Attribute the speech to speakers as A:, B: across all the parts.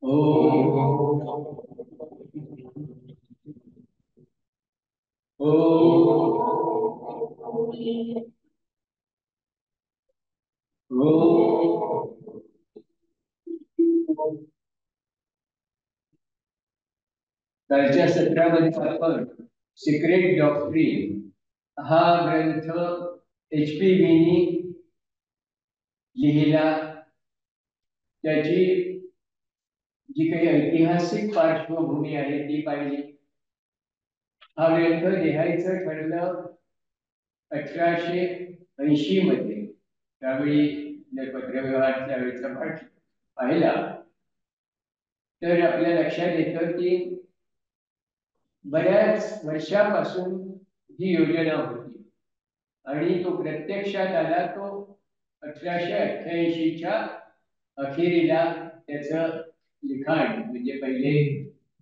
A: ओ ओ कालच्या सत्रामध्ये आपण सिक्रेट डॉक्ट्रीन हा ग्रंथ HP मीनी लिहिला. त्याची जी काही ऐतिहासिक पार्श्वभूमी आहे ती पाहिली. हा ग्रंथ लिहायचं ठरलं 1880 मध्ये. त्यावेळी पत्रव्यवहार त्यावेळेचा पाठ पाहिला तर आपल्या लक्षात येतं की बऱ्याच वर्षापासून ही योजना होती आणि तो प्रत्यक्षात आला तो 1888च्या अखेरीला. त्याचं लिखाण म्हणजे पहिले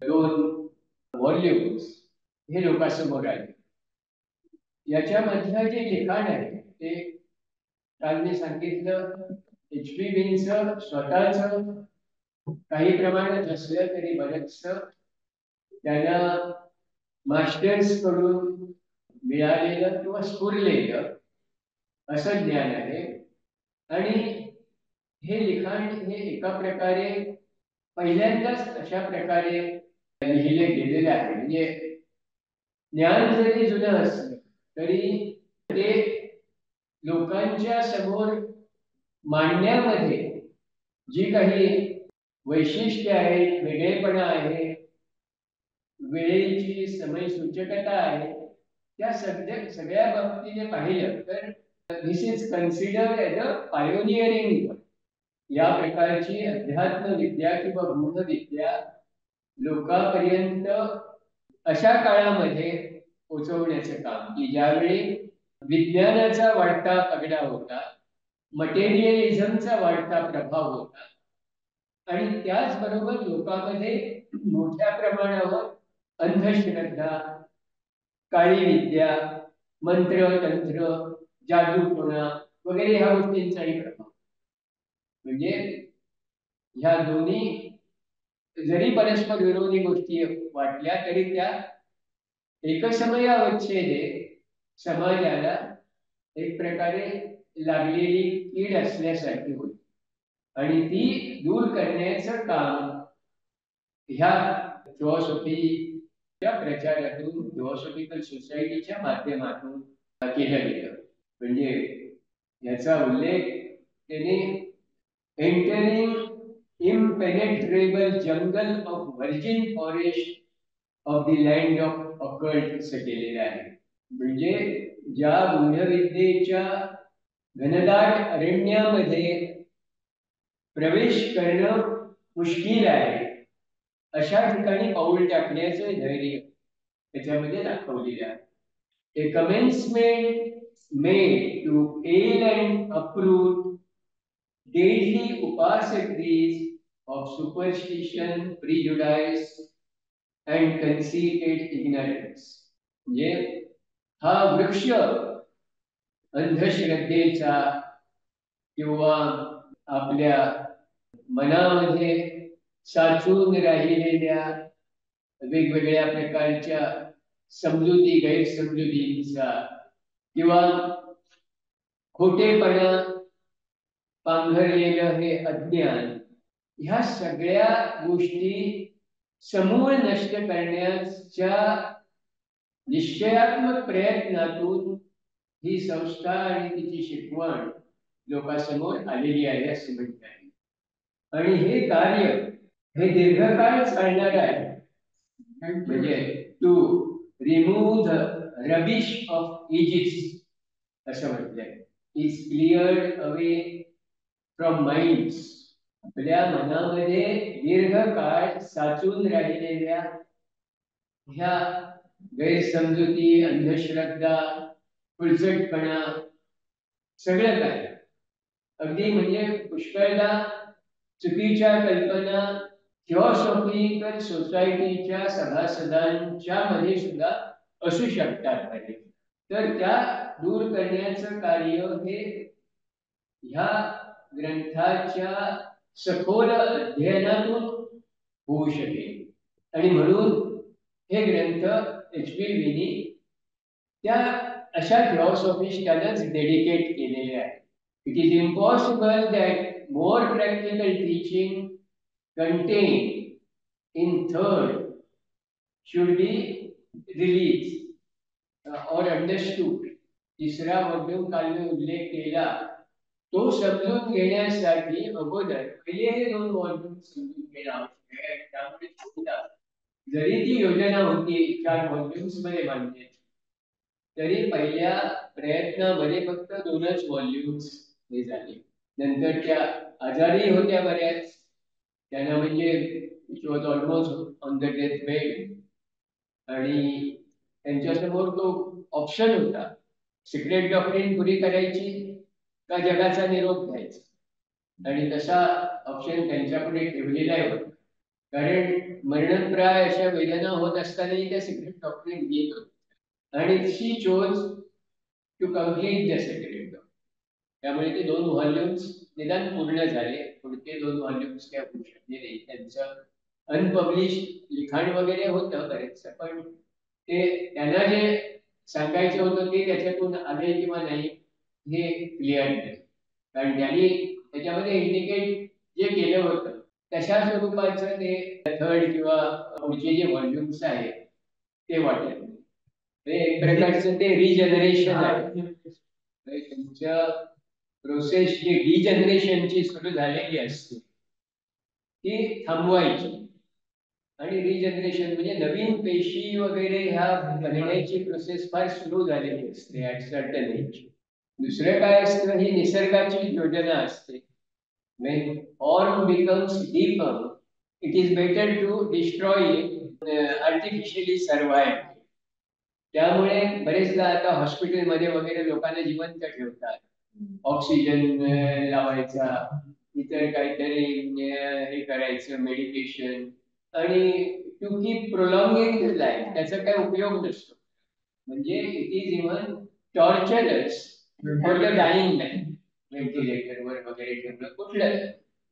A: 2 व्हॉल्यूम्स हे लोकांसमोर आले. याच्यामधलं जे लिखाण आहे ते काल मी सांगितलं HP मीनचं स्वतःच काही प्रमाणात असलं तरी बरंचस त्याला मास्टर्स कडून मिळालेलं किंवा स्फुरलेलं असं ज्ञान आहे. आणि हे लिखाण हे एका प्रकारे पहिल्यांदाच अशा प्रकारे लिहिले गेलेले आहे. म्हणजे ज्ञान जरी जुनं असलं तरी ते लोकांच्या समोर मांडण्यामध्ये जी काही वैशिष्ट्य आहेत, वेगळेपणा आहे, वेळेची समय सूचकता आहे, त्या सगळ्या बाबतीने पाहिलं तर this is considered as a pioneering. या प्रकारची अध्यात्म विद्या किंवा गूढविद्या लोकांपर्यंत अशा काळामध्ये पोहोचवण्याचं काम की ज्यावेळी विज्ञानाचा वाढता पगडा होता, मटेरियलिझमचा वाढता प्रभाव होता आणि त्याचबरोबर लोकांमध्ये मोठ्या प्रमाणावर अंधश्रद्धा, काळी विद्या, मंत्र तंत्र, जादूटोणा वगैरे ह्या गोष्टींचाही प्रभाव. म्हणजे ह्या दोन्ही जरी परस्पर विरोधी गोष्टी वाटल्या तरी त्या एकसमयावच्छेदे समाजाला एक प्रकारे लागलेली कीड असल्यासारखी होती आणि ती दूर करण्याचं काम ह्या थिओसॉफीच्या प्रचारातून, थिओसॉफिकल सोसायटीच्या माध्यमातून केलं गेलं. म्हणजे याचा उल्लेख त्याने entering impenetrable jungle of virgin forest of the land of occult असं केलेलं आहे. म्हणजे ज्या गूढविद्येच्या घनदाट अरण्यामध्ये प्रवेश करणं मुश्किल आहे अशा ठिकाणी पाऊल टाकण्याचं धैर्य त्याच्यामध्ये दाखवलेलं आहे. A commencement made to ail and uproot deadly upasakries of superstition, prejudice and conceited ignorance. म्हणजे हा वृक्ष अंधश्रद्धेचा किंवा आपल्या मनामध्ये साचून राहिलेल्या वेगवेगळ्या प्रकारच्या समजुती, गैरसमजुतींचा किंवा खोटेपणा पांघरलेलं हे अज्ञान, ह्या सगळ्या गोष्टी समूळ नष्ट करण्याच्या निश्चयात्मक प्रयत्नातून ही संस्था आणि तिची शिकवण लोकांसमोर आलेली आहे असं म्हणता येईल. आणि हे कार्य हे दीर्घकाळ चालणार आहे. म्हणजे to remove the rubbish of Egypt असं म्हटलंय. Is cleared away from minds. आपल्या मनामध्ये दीर्घकाळ साचून राहिलेल्या ह्या गैरसमजुती, अंधश्रद्धा, फुलचटपणा सगळं काय अगदी म्हणजे पुष्कळदा चुकीच्या कल्पना थिओसॉफिकल सोसायटीच्या सभासदांच्या मध्ये सुद्धा असू शकतात. तर त्या दूर करण्याचं कार्य हे ह्या ग्रंथाच्या सखोल अध्ययनातून होऊ शकेल. आणि म्हणून हे ग्रंथ HPVनी त्या अशा फिलॉसॉफीज त्यानंच डेडिकेट केलेले आहे. It is impossible that more practical teaching contained in third should be released or understood. तिसरा वॉल्यूम काल मी उल्लेख केला तो समजून घेण्यासाठी अगोदर पहिले हे 2 वॉल्यूम समजून घेणं आवश्यक आहे. त्यामुळे छोटा जरी ती योजना होती 4 व्हॉल्यूम्स मध्ये मांडण्याची तरी पहिल्या प्रयत्नामध्ये फक्त 2च व्हॉल्यूम्स हे झाले. नंतर त्या आजारी होत्या बऱ्याच, त्यांना म्हणजे it was almost on the death bed आणि त्यांच्यासमोर तो ऑप्शन होता, सिक्रेट डॉक्ट्रिन पुरी करायची का जगाचा निरोप घ्यायचा. आणि तसा ऑप्शन त्यांच्यापुढे ठेवलेला होता, कारण मरणप्राय अशा वेदना होत असतानाही त्या सिक्रेट डॉक्ट्रिन घेत होत्या. आणि she chose to complete the secret doctrine. त्यामुळे ते 2 व्हॉल्यूम्स निदान पूर्ण झाले. पुढचे 2 व्हॉल्यूम्स काय होऊ शकले नाही. त्यांचं अनपब्लिश लिखाण वगैरे होतं बरेच, पण ते त्यांना जे सांगायचं होतं ते त्याच्यातून आले किंवा नाही हे क्लिअर नाही. कारण त्यांनी त्याच्यामध्ये इंडिकेट जे केलं होतं तशा स्वरूपाचं ते थर्ड किंवा पुढचे जे व्हॉल्यूम्स आहेत ते वाटत नाही. एक प्रकारचं ते रिजनरेशन आहे. तुमच्या प्रोसेस जी डिजनरेशनची सुरू झालेली असते ती थांबवायची. आणि रिजनरेशन म्हणजे नवीन पेशी वगैरे ह्या बनण्याची प्रोसेस फार सुरू झालेली असते ॲट सर्टन एज. दुसरं काय असतं, ही निसर्गाची योजना असते. when form becomes deformed, it is better to destroy it, artificially survive. त्यामुळे बरेचदा आता हॉस्पिटलमध्ये वगैरे लोकांना जिवंत ठेवतात, ऑक्सिजन लावायचा, इतर काहीतरी हे करायचं मेडिकेशन, आणि टू कीप प्रोलॉंगिंग लाईफ त्याचा काही उपयोग नसतो. म्हणजे it is even torturous for the dying man. व्हेंटिलेटरवर वगैरे ठेवलं कुठलं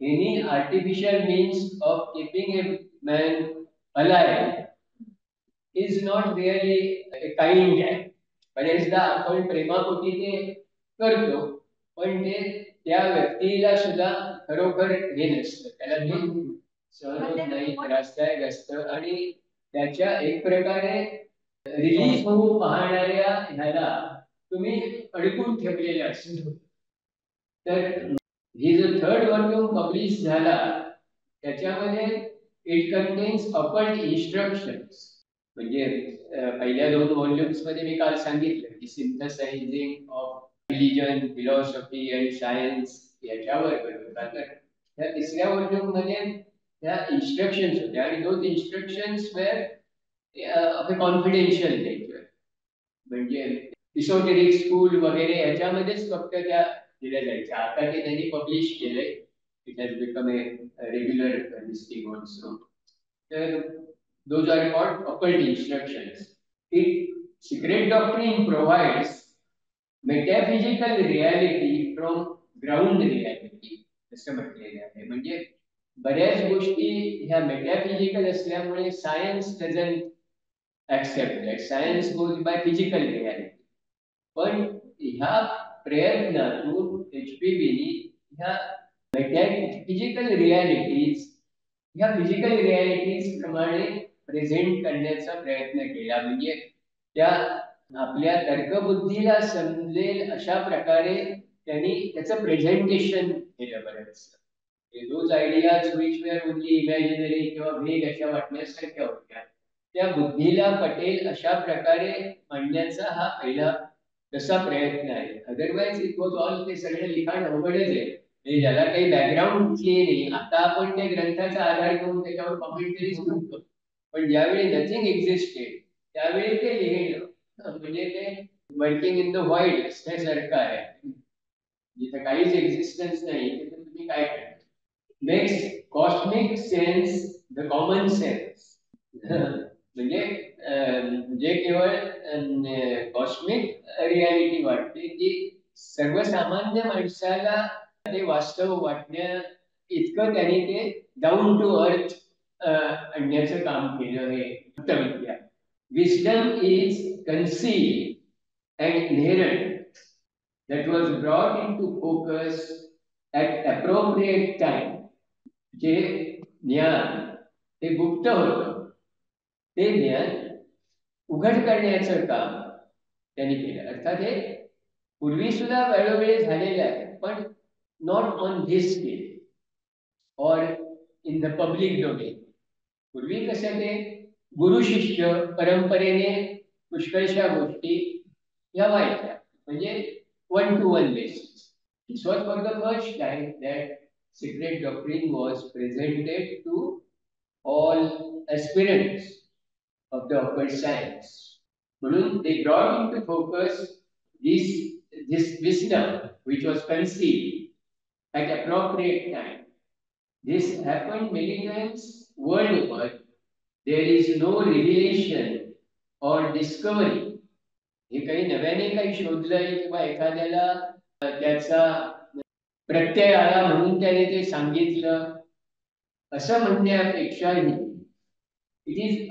A: any artificial means of keeping a man alive is not really kind आहे. बरेचदा आपण प्रेमापोटी ते करतो, पण ते त्या व्यक्तीला सुद्धा खरोखर हे नसतं, त्याला ते सहन होत नाही, त्रासदायक असतं. आणि त्याच्या एक प्रकारे रिलीज होऊ पाहणाऱ्या ह्याला तुम्ही अडकून ठेवलेले असतो. तर ही जो थर्ड व्हॉल्यूम पब्लिश झाला त्याच्यामध्ये इट कंटेन्स अकल्ट इन्स्ट्रक्शन्स. म्हणजे पहिल्या 2 व्हॉल्यूम्स मध्ये मी काल सांगितलं की synthesising of religion, philosophy and science याच्यावर होता. तर त्या तिसऱ्या व्हॉल्यूम मध्ये त्या इन्स्ट्रक्शन्स होत्या आणि 2 instructions were of a confidential nature. म्हणजे इसोटेरिक स्कूल वगैरे याच्यामध्येच फक्त त्या दिल्या जायच्या. आता ते त्यांनी पब्लिश केलंय. It has become a regular listing also. तर those are called occult instructions. It secret doctrine provides metaphysical reality from ground reality असं म्हटलेलं आहे. म्हणजे बऱ्याच गोष्टी ह्या मेटाफिजिकल असल्यामुळे science doesn't accept that. Science goes by physical reality. पण ह्या प्रयत्नातून HPVनी ह्या फिजिकल रियालिटीज ह्या फिजिकल रियालिटीज प्रमाणे प्रेझेंट करण्याचा प्रयत्न केला. म्हणजे त्या आपल्या तर्कबुद्धीला समजेल अशा प्रकारे त्यांनी त्याचं प्रेझेंटेशन केलं. बरंच those ideas which were only imaginary किंवा वेग अशा वाटण्यासारख्या होत्या त्या बुद्धीला पटेल अशा प्रकारे मांडण्याचा हा पहिला तसा प्रयत्न आहे. अदरवाईज इट वॉज ऑल ते सगळं लिखाण अवघडच आहे, ज्याला काही बॅकग्राऊंड नाही. आता आपण त्या ग्रंथाचा आधार घेऊन त्याच्यावर कॉमेंटरीज म्हणतो, पण ज्यावेळी नथिंग एक्झिस्टेड त्यावेळी ते लिहिणं म्हणजे ते वर्किंग इन द व्हाईड असल्यासारखं आहे. जिथे काहीच एक्झिस्टन्स नाही तिथे तुम्ही काय करता. Next, cosmic sense the common sense. म्हणजे जे केवळ कॉस्मिक रियालिटी वाटते ती सर्वसामान्य माणसाला ते वास्तव वाटण्या इतकं त्यांनी ते डाऊन टू अर्थ आणण्याचं काम केलं हे तत्वविद्या. Wisdom is concealed and inherent that was brought into focus at appropriate time. जे ज्ञान ते गुप्त होतं ते ज्ञान उघड करण्याचं काम त्यांनी केलं. अर्थात हे पूर्वी सुद्धा वेळोवेळी झालेलं आहे, पण नॉट ऑन धिस स्केल और इन द पब्लिक डोमेन. पूर्वी कसं ते गुरु शिष्य परंपरेने पुष्कळशा गोष्टी ह्या व्हायच्या, म्हणजे 1-to-1 basis. This was for the first time that secret doctrine was presented to all aspirants of the occult science. म्हणून they brought into focus this wisdom which was conceived at appropriate time. This happened many times world over. There is no revelation or discovery. हे काही नव्याने काही शोधलंय किंवा एखाद्याला त्याचा प्रत्यय आला म्हणून त्याने ते सांगितलं असं म्हणण्यापेक्षाही it is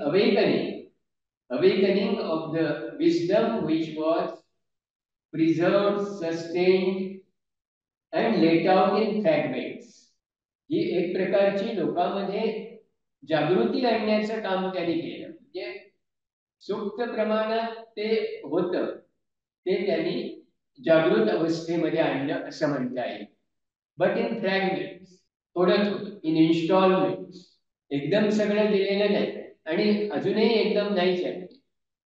A: awakening of the wisdom which was preserved, sustained and laid out in fragments. ही एक प्रकारची लोकांमध्ये जागृती आणण्याचं काम त्यांनी केलं. म्हणजे सूक्त प्रमाणात ते होतं ते त्यांनी जागृत अवस्थेमध्ये आणलं असं म्हणता येईल. बट इन फ्रॅगमेंट्स, थोडं थोडं, इन इन्स्टॉलमेंट्स. एकदम सगळं दिलेलं नाही आणि अजूनही एकदम नाहीच आहे.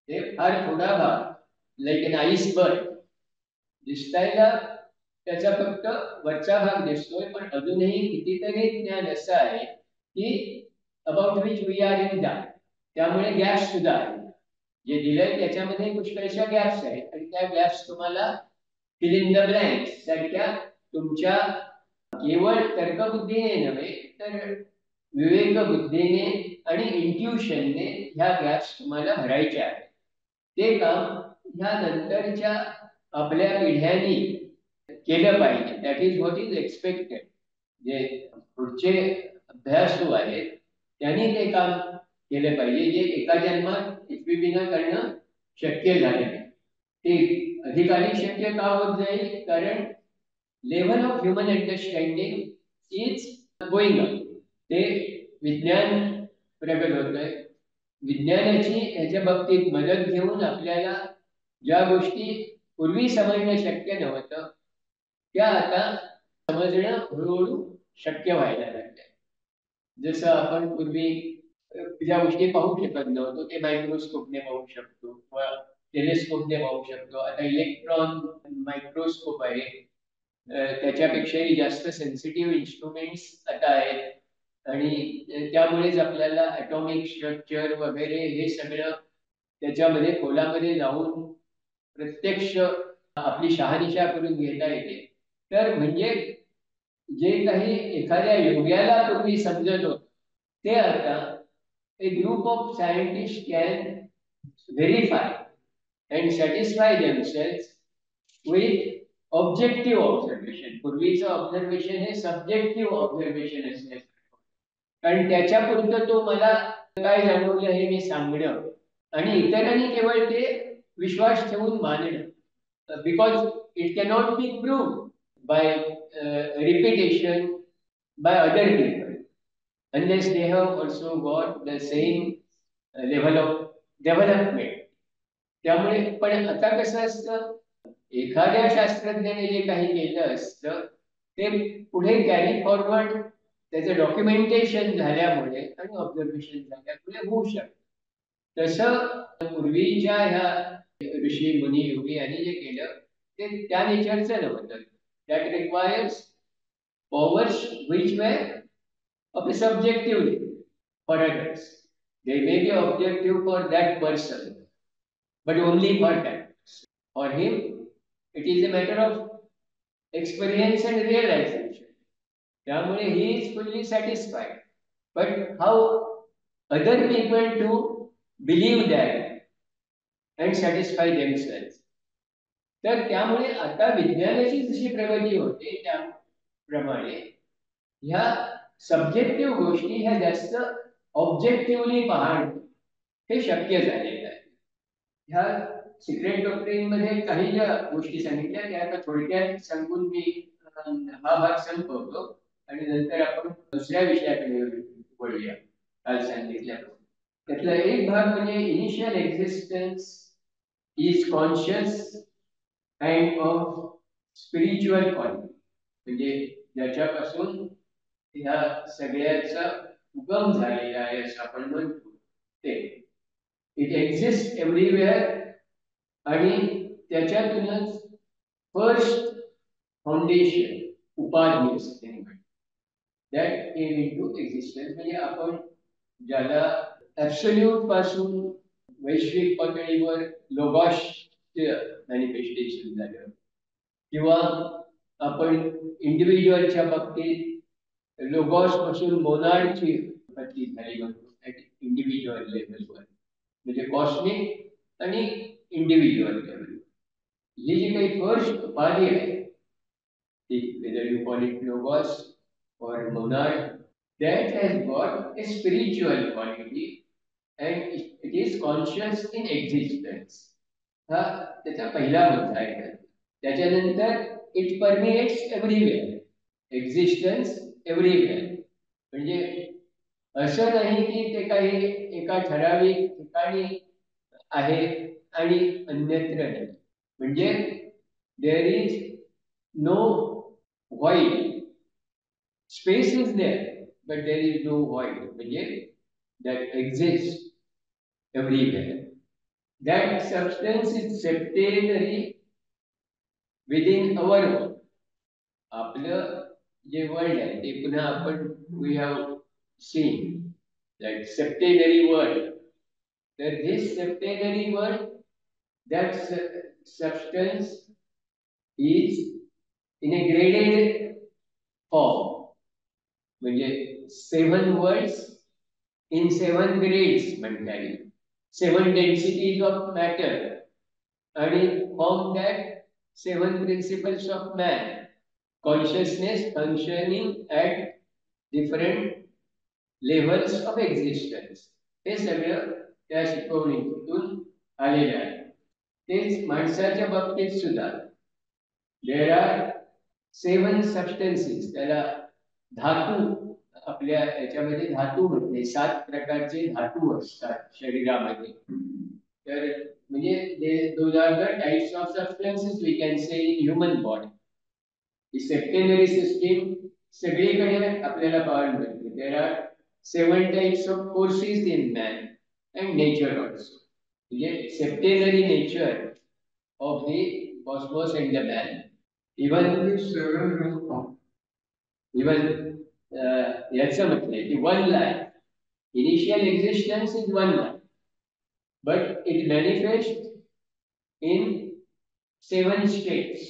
A: ते फार थोडा भाग, लाईक एन आईसबर्ग दिसतायला त्याचा फक्त वरचा भाग दिसतोय, पण अजूनही कितीतरी ज्ञान असं आहे की about which we are in dark. त्यामुळे गॅप्स सुद्धा आहेत. जे दिलंय त्याच्यामध्ये पुष्कळशा गॅप्स आहेत आणि त्या गॅप्स तुम्हाला फिल इन द ब्लँक्स सारख्या तुमच्या केवळ तर्कबुद्धीने नव्हे तर विवेक बुद्धीने आणि इंट्युशनने ह्या गॅप्स तुम्हाला भरायच्या आहेत. ते काम ह्या नंतरच्या आपल्या पिढ्यांनी केलं पाहिजे. That is what is expected. जे पुढचे अभ्यासू आहेत त्यांनी ते काम केलं पाहिजे, जे एका जन्मात पृथ्वीनं करणं शक्य झालं नाही. ते अधिकाधिक शक्य का होत जाईल, कारण level of human understanding is going up. ते विज्ञान प्रगत होत आहे. विज्ञानाची ह्याच्या बाबतीत मदत घेऊन आपल्याला ज्या गोष्टी पूर्वी समजणं शक्य नव्हतं त्या आता समजणं हळूहळू शक्य व्हायला लागल्या. जसं आपण पूर्वी ज्या गोष्टी पाहू शकत नव्हतो ते मायक्रोस्कोपने पाहू शकतो किंवा टेलिस्कोपने पाहू शकतो. आता इलेक्ट्रॉन मायक्रोस्कोप आहे, त्याच्यापेक्षाही जास्त सेन्सिटिव्ह इन्स्ट्रुमेंट्स आता आहेत आणि त्यामुळेच आपल्याला ॲटॉमिक स्ट्रक्चर वगैरे हे सगळं त्याच्यामध्ये खोलामध्ये जाऊन प्रत्यक्ष आपली शहानिशा करून घेता येते. तर म्हणजे जे काही एखाद्या योग्याला पूर्वी समजत होतं ते आता a group of scientists can verify and satisfy themselves with objective observation. पूर्वीचं ऑब्झर्वेशन हे सब्जेक्टिव्ह ऑब्झर्वेशन असण्याचं, कारण त्याच्यापुरतं तो मला काय जाणवलं हे मी सांगणं आणि इतरांनी केवळ ते विश्वास ठेवून मानणं. Because it cannot be proved bye repetition by other people unless they have also got the same level of development. त्यामुळे पण आता कसं असतं, एखाद्या शास्त्रज्ञाने जे काही केलं असतं ते पुढे कॅरी फॉरवर्ड त्याचं डॉक्युमेंटेशन झाल्यामुळे आणि ऑब्झर्वेशन झाल्यामुळे होऊ शकतं. तसं पूर्वीच्या ह्या ऋषी मुनी योगी यांनी जे केलं ते त्या नेचरचं नव्हतं. That requires powers which were of a subjective for others. They may be objective for that person, but only for that. For him, it is a matter of experience and realization. त्यामुळे he is fully satisfied. But how other people to believe that and satisfy themselves. तर त्यामुळे आता विज्ञानाची जशी प्रगती होते त्या प्रमाणे ह्या सब्जेक्टिव्ह गोष्टी ह्या जास्त ऑब्जेक्टिव्हली पाहणं हे शक्य झालेलं आहे. ह्या सिक्रेट डॉक्ट्रिन मध्ये काही ज्या गोष्टी सांगितल्या त्या आता थोडक्यात सांगून मी हा भाग संपवतो आणि नंतर आपण दुसऱ्या विषयाकडे वळूया. काल सांगितल्याप्रमाणे त्यातला एक भाग म्हणजे initial existence is conscious kind of spiritual quality, म्हणजे ज्याच्यापासून ह्या सगळ्याचा उगम झालेला आहे असं आपण म्हणतो ते. इट एक्झिस्ट एव्हरीवेअर आणि त्याच्यातूनच फर्स्ट फाउंडेशन उपाधी असते दॅट केम इनटू एक्झिस्टन्स. म्हणजे आपण ज्याला ॲब्सोल्यूट पासून वैश्विक पातळीवर लोगॉसचं मॅनिफेस्टेशन झालं, किंवा आपण इंडिव्हिज्युअलच्या बाबतीत लोगॉस पासून मोनार्डची उत्पत्ती झाली म्हणतो इंडिव्हिज्युअल लेवलवर, म्हणजे कॉस्मिक आणि इंडिव्हिज्युअल लेवल. ही जी काही फर्स्ट उपाधी आहे ती, whether you call it logos or monad, that has got a spiritual quality and it is conscious in existence. हा त्याचा पहिला मुद्दा आहे. त्याच्यानंतर इट परमिएट्स एव्हरीवेअर, एक्झिस्टन्स एव्हरीवेअर, म्हणजे असं नाही की ते काही एका ठराविक ठिकाणी आहे आणि अन्यत्र नाही. म्हणजे there is no void. Space is there, but there is no void. म्हणजे that exists everywhere. That substance is septenary within our world. आपलं जे वर्ल्ड आहे ते पुन्हा आपण we have seen that septenary world. तर this septenary world, that substance is in a graded form, म्हणजे 7 world's in 7 grades म्हणता येईल, 7 डेन्सिटीज ऑफ मॅटर, आणि form that 7 principles of man, consciousness functioning at different levels of existence. हे सगळं त्या शिकवणीतून आलेलं आहे. तेच माणसाच्या बाबतीत सुद्धा देर आर 7 सबस्टन्सेस. त्याला धातू, आपल्या याच्यामध्ये धातू म्हणजे 7 प्रकारचे धातू असतात शरीरामध्ये. तर म्हणजे those are the types of substances we can say in human body. ही सेप्टेनरी सिस्टीम सगळीकडे आपल्याला पाहायला मिळते. There are 7 types of forces in man and nature also. म्हणजे septenary nature of the cosmos and the man. Even याचं म्हटलंय की one life, initial existence is one life, but it manifest in 7 states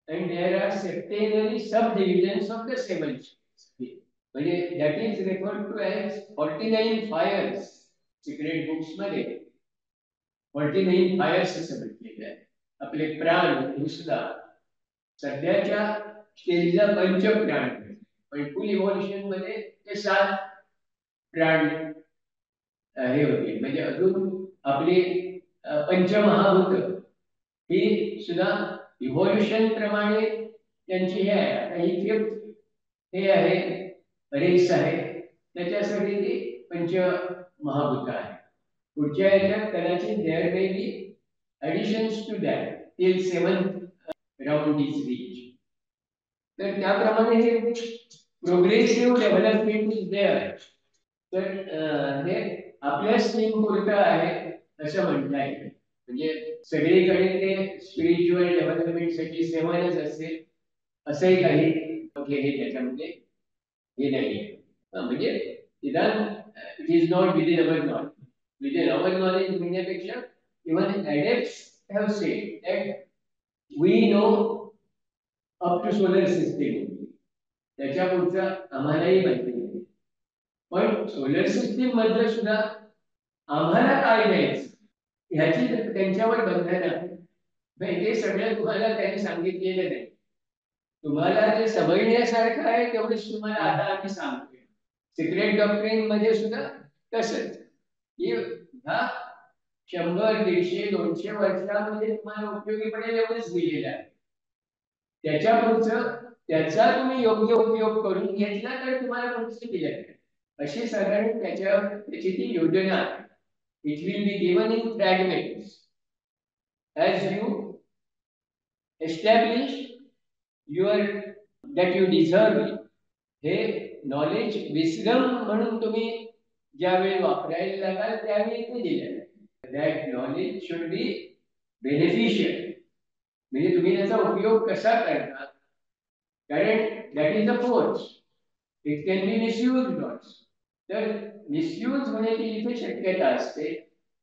A: and there are septenary subdivisions of the 7 states. म्हणजे that is referred to as 49 fires. Secret books मध्ये 49 fires असं म्हटलेलं आहे. आपले प्राण हे सुद्धा सध्याच्या स्टेजला पंचप्राण, पण फुल इव्होल्युशन मध्ये ते 7 प्राण हे होते. म्हणजे अजून आपले पंचमहाभूत ही सुद्धा इव्होल्युशन प्रमाणे त्यांची हे आहे. आता ही 5th हे आहे रेस आहे, त्याच्यासाठी ती पंचमहाभूत आहे. पुढच्या याच्यात कदाचित there may be additions to that till 7th round is reach. तर त्याप्रमाणे हे प्रोग्रेसिव्ह डेव्हलपमेंट इज देअर. तर हे आपल्या स्ट्रीम पुरतं आहे असं म्हणता येईल. म्हणजे सगळीकडे ते स्पिरिच्युअल डेव्हलपमेंटसाठी 7च असेल असंही काही हे त्याच्यामध्ये हे नाही. म्हणजे निदान it is not within our knowledge. Within our knowledge म्हणण्यापेक्षा even adepts have said that we know up to solar system. त्याच्या पुढचा आम्हालाही माहिती नाही. पण सोलर सिस्टीम मधलं सुद्धा आम्हाला काय द्यायचं ह्याची त्यांच्यावर बंधन आहे. ते सगळं तुम्हाला त्यांनी सांगितलेलं नाही. तुम्हाला जे समजण्यासारखं आहे तेवढंच तुम्हाला आता आम्ही सांगतोय. सिक्रेट डॉक्ट्रिन मध्ये सुद्धा तसंच की ह्या 100, 150, 200 वर्षामध्ये तुम्हाला उपयोगी पडेल एवढंच दिलेलं आहे. त्याच्या पुढचं त्याचा तुम्ही योग्य उपयोग करून घेतला तर तुम्हाला पुढचं दिलं जाईल. अशी साधारण त्याची ती योजना आहे. It will be given in fragments as you establish your that you deserve it. हे नॉलेज विस्डम म्हणून तुम्ही ज्यावेळी वापरायला लागाल त्यावेळी ते दिलेलं आहे. That knowledge should be beneficial. म्हणजे तुम्ही त्याचा उपयोग कसा करता, कारण that is a force. It can be misuse also. तर मिसयूज होण्याची जिथे शक्यता असते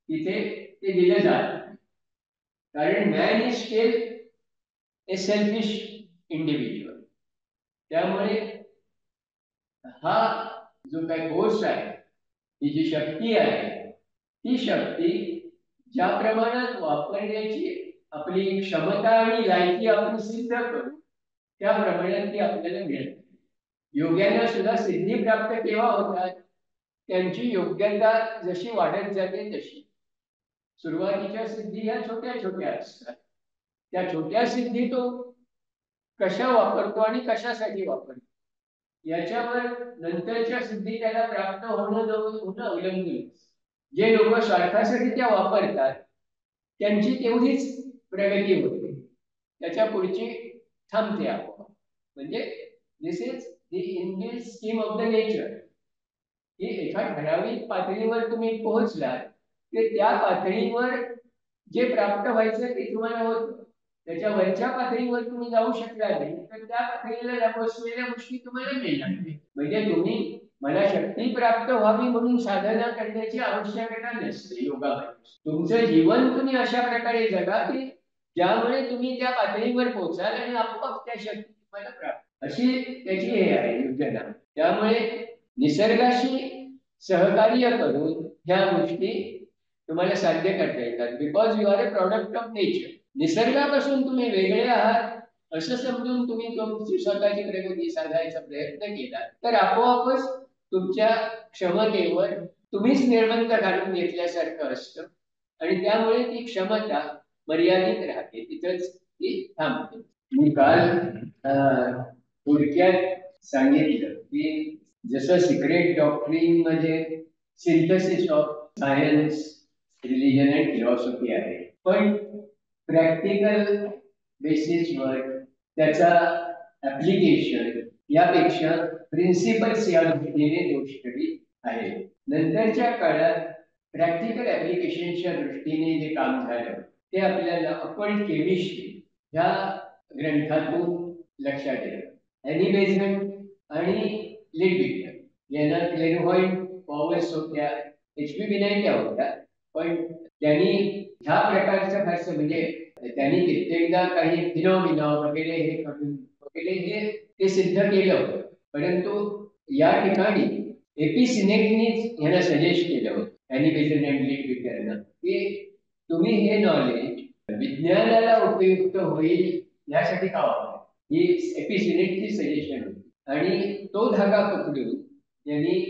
A: तिथे ते दिलं जात. कारण man is still a selfish individual. त्यामुळे हा जो काही फोर्स आहे, ही जी शक्ती आहे, ती शक्ती ज्या प्रमाणात वापरण्याची आपली क्षमता आणि लायकी आपण सिद्ध करू त्या प्रमाणात ती आपल्याला मिळते. योग्यांना सुद्धा सिद्धी प्राप्त केव्हा होतात, त्यांची योग्यता जशी वाढत जाते तशी. सुरुवातीच्या सिद्धी ह्या छोट्या छोट्या असतात. त्या छोट्या सिद्धी तो कशा वापरतो आणि कशासाठी वापरतो याच्यावर नंतरच्या सिद्धी त्याला प्राप्त होणं अवलंबून. जे लोक स्वार्थासाठी त्या वापरतात त्यांची तेवढीच प्रगती होते, त्याच्या पुढची थांबते आपोआप. म्हणजे this is the inbuilt scheme of the nature. की एका ठराविक पातळीवर तुम्ही पोहोचलात की त्या पातळीवर जे प्राप्त व्हायचं ते तुम्हाला होतं. त्याच्या वरच्या पातळीवर तुम्ही जाऊ शकला नाही तर त्या पातळीला पोहोचलेल्या गोष्टी तुम्हाला मिळणार नाही. म्हणजे तुम्ही मला शक्ती प्राप्त व्हावी म्हणून साधना करण्याची आवश्यकता नसते योगामध्ये. तुमचं जीवन तुम्ही अशा प्रकारे जगा की ज्यामुळे तुम्ही त्या पातळीवर पोहोचाल आणि आपोआप त्या शक्ती तुम्हाला प्राप्त, अशी त्याची हे आहे योजना. त्यामुळे निसर्गाशी सहकार्य करून ह्या गोष्टी तुम्हाला साध्य करता येतात. Because you are a product of nature. निसर्गापासून तुम्ही वेगळे आहात असं समजून तुम्ही तुमची स्वतःची प्रगती साधायचा प्रयत्न केला तर आपोआपच तुमच्या क्षमतेवर तुम्हीच निर्बंध घालून घेतल्यासारखं असतं आणि त्यामुळे ती क्षमता मर्यादित राहते, तिथंच ती थांबते. मी काल थोडक्यात सांगितलं की जसं सिक्रेट डॉक्ट्रिन मध्ये synthesis of science, religion and philosophy आहे, पण प्रॅक्टिकल बेसिसवर त्याचा ऍप्लिकेशन यापेक्षा प्रिन्सिपल्स या दृष्टीने दोषकरी आहे. नंतरच्या काळात प्रॅक्टिकल ऍप्लिकेशनच्या दृष्टीने जे काम झालं ते आपल्याला अकॉल्ट केमिस्ट्री ह्या ग्रंथातून लक्षात येतं. एनी बेझमेंट आणि लिडविगर यांना क्लेरव्हॉइंट पॉवर्स होत्या, HP विनायक्या होत्या, पण त्यांनी ह्या प्रकारचं फारसं म्हणजे त्यांनी कित्येकदा काही फिनॉमिना वगैरे हे वगैरे हे ते सिद्ध केलं होतं. परंतु या ठिकाणी एपिसिनेटनीच ह्याला सजेस्ट केलं होतं एनी बेझमेंट अँड लिडविगरना की तुम्ही हे नॉलेज विज्ञानाला उपयुक्त होईल यासाठी का वापरा. ही एपिसिनेटची सजेशन होती आणि तो धागा पकडून त्यांनी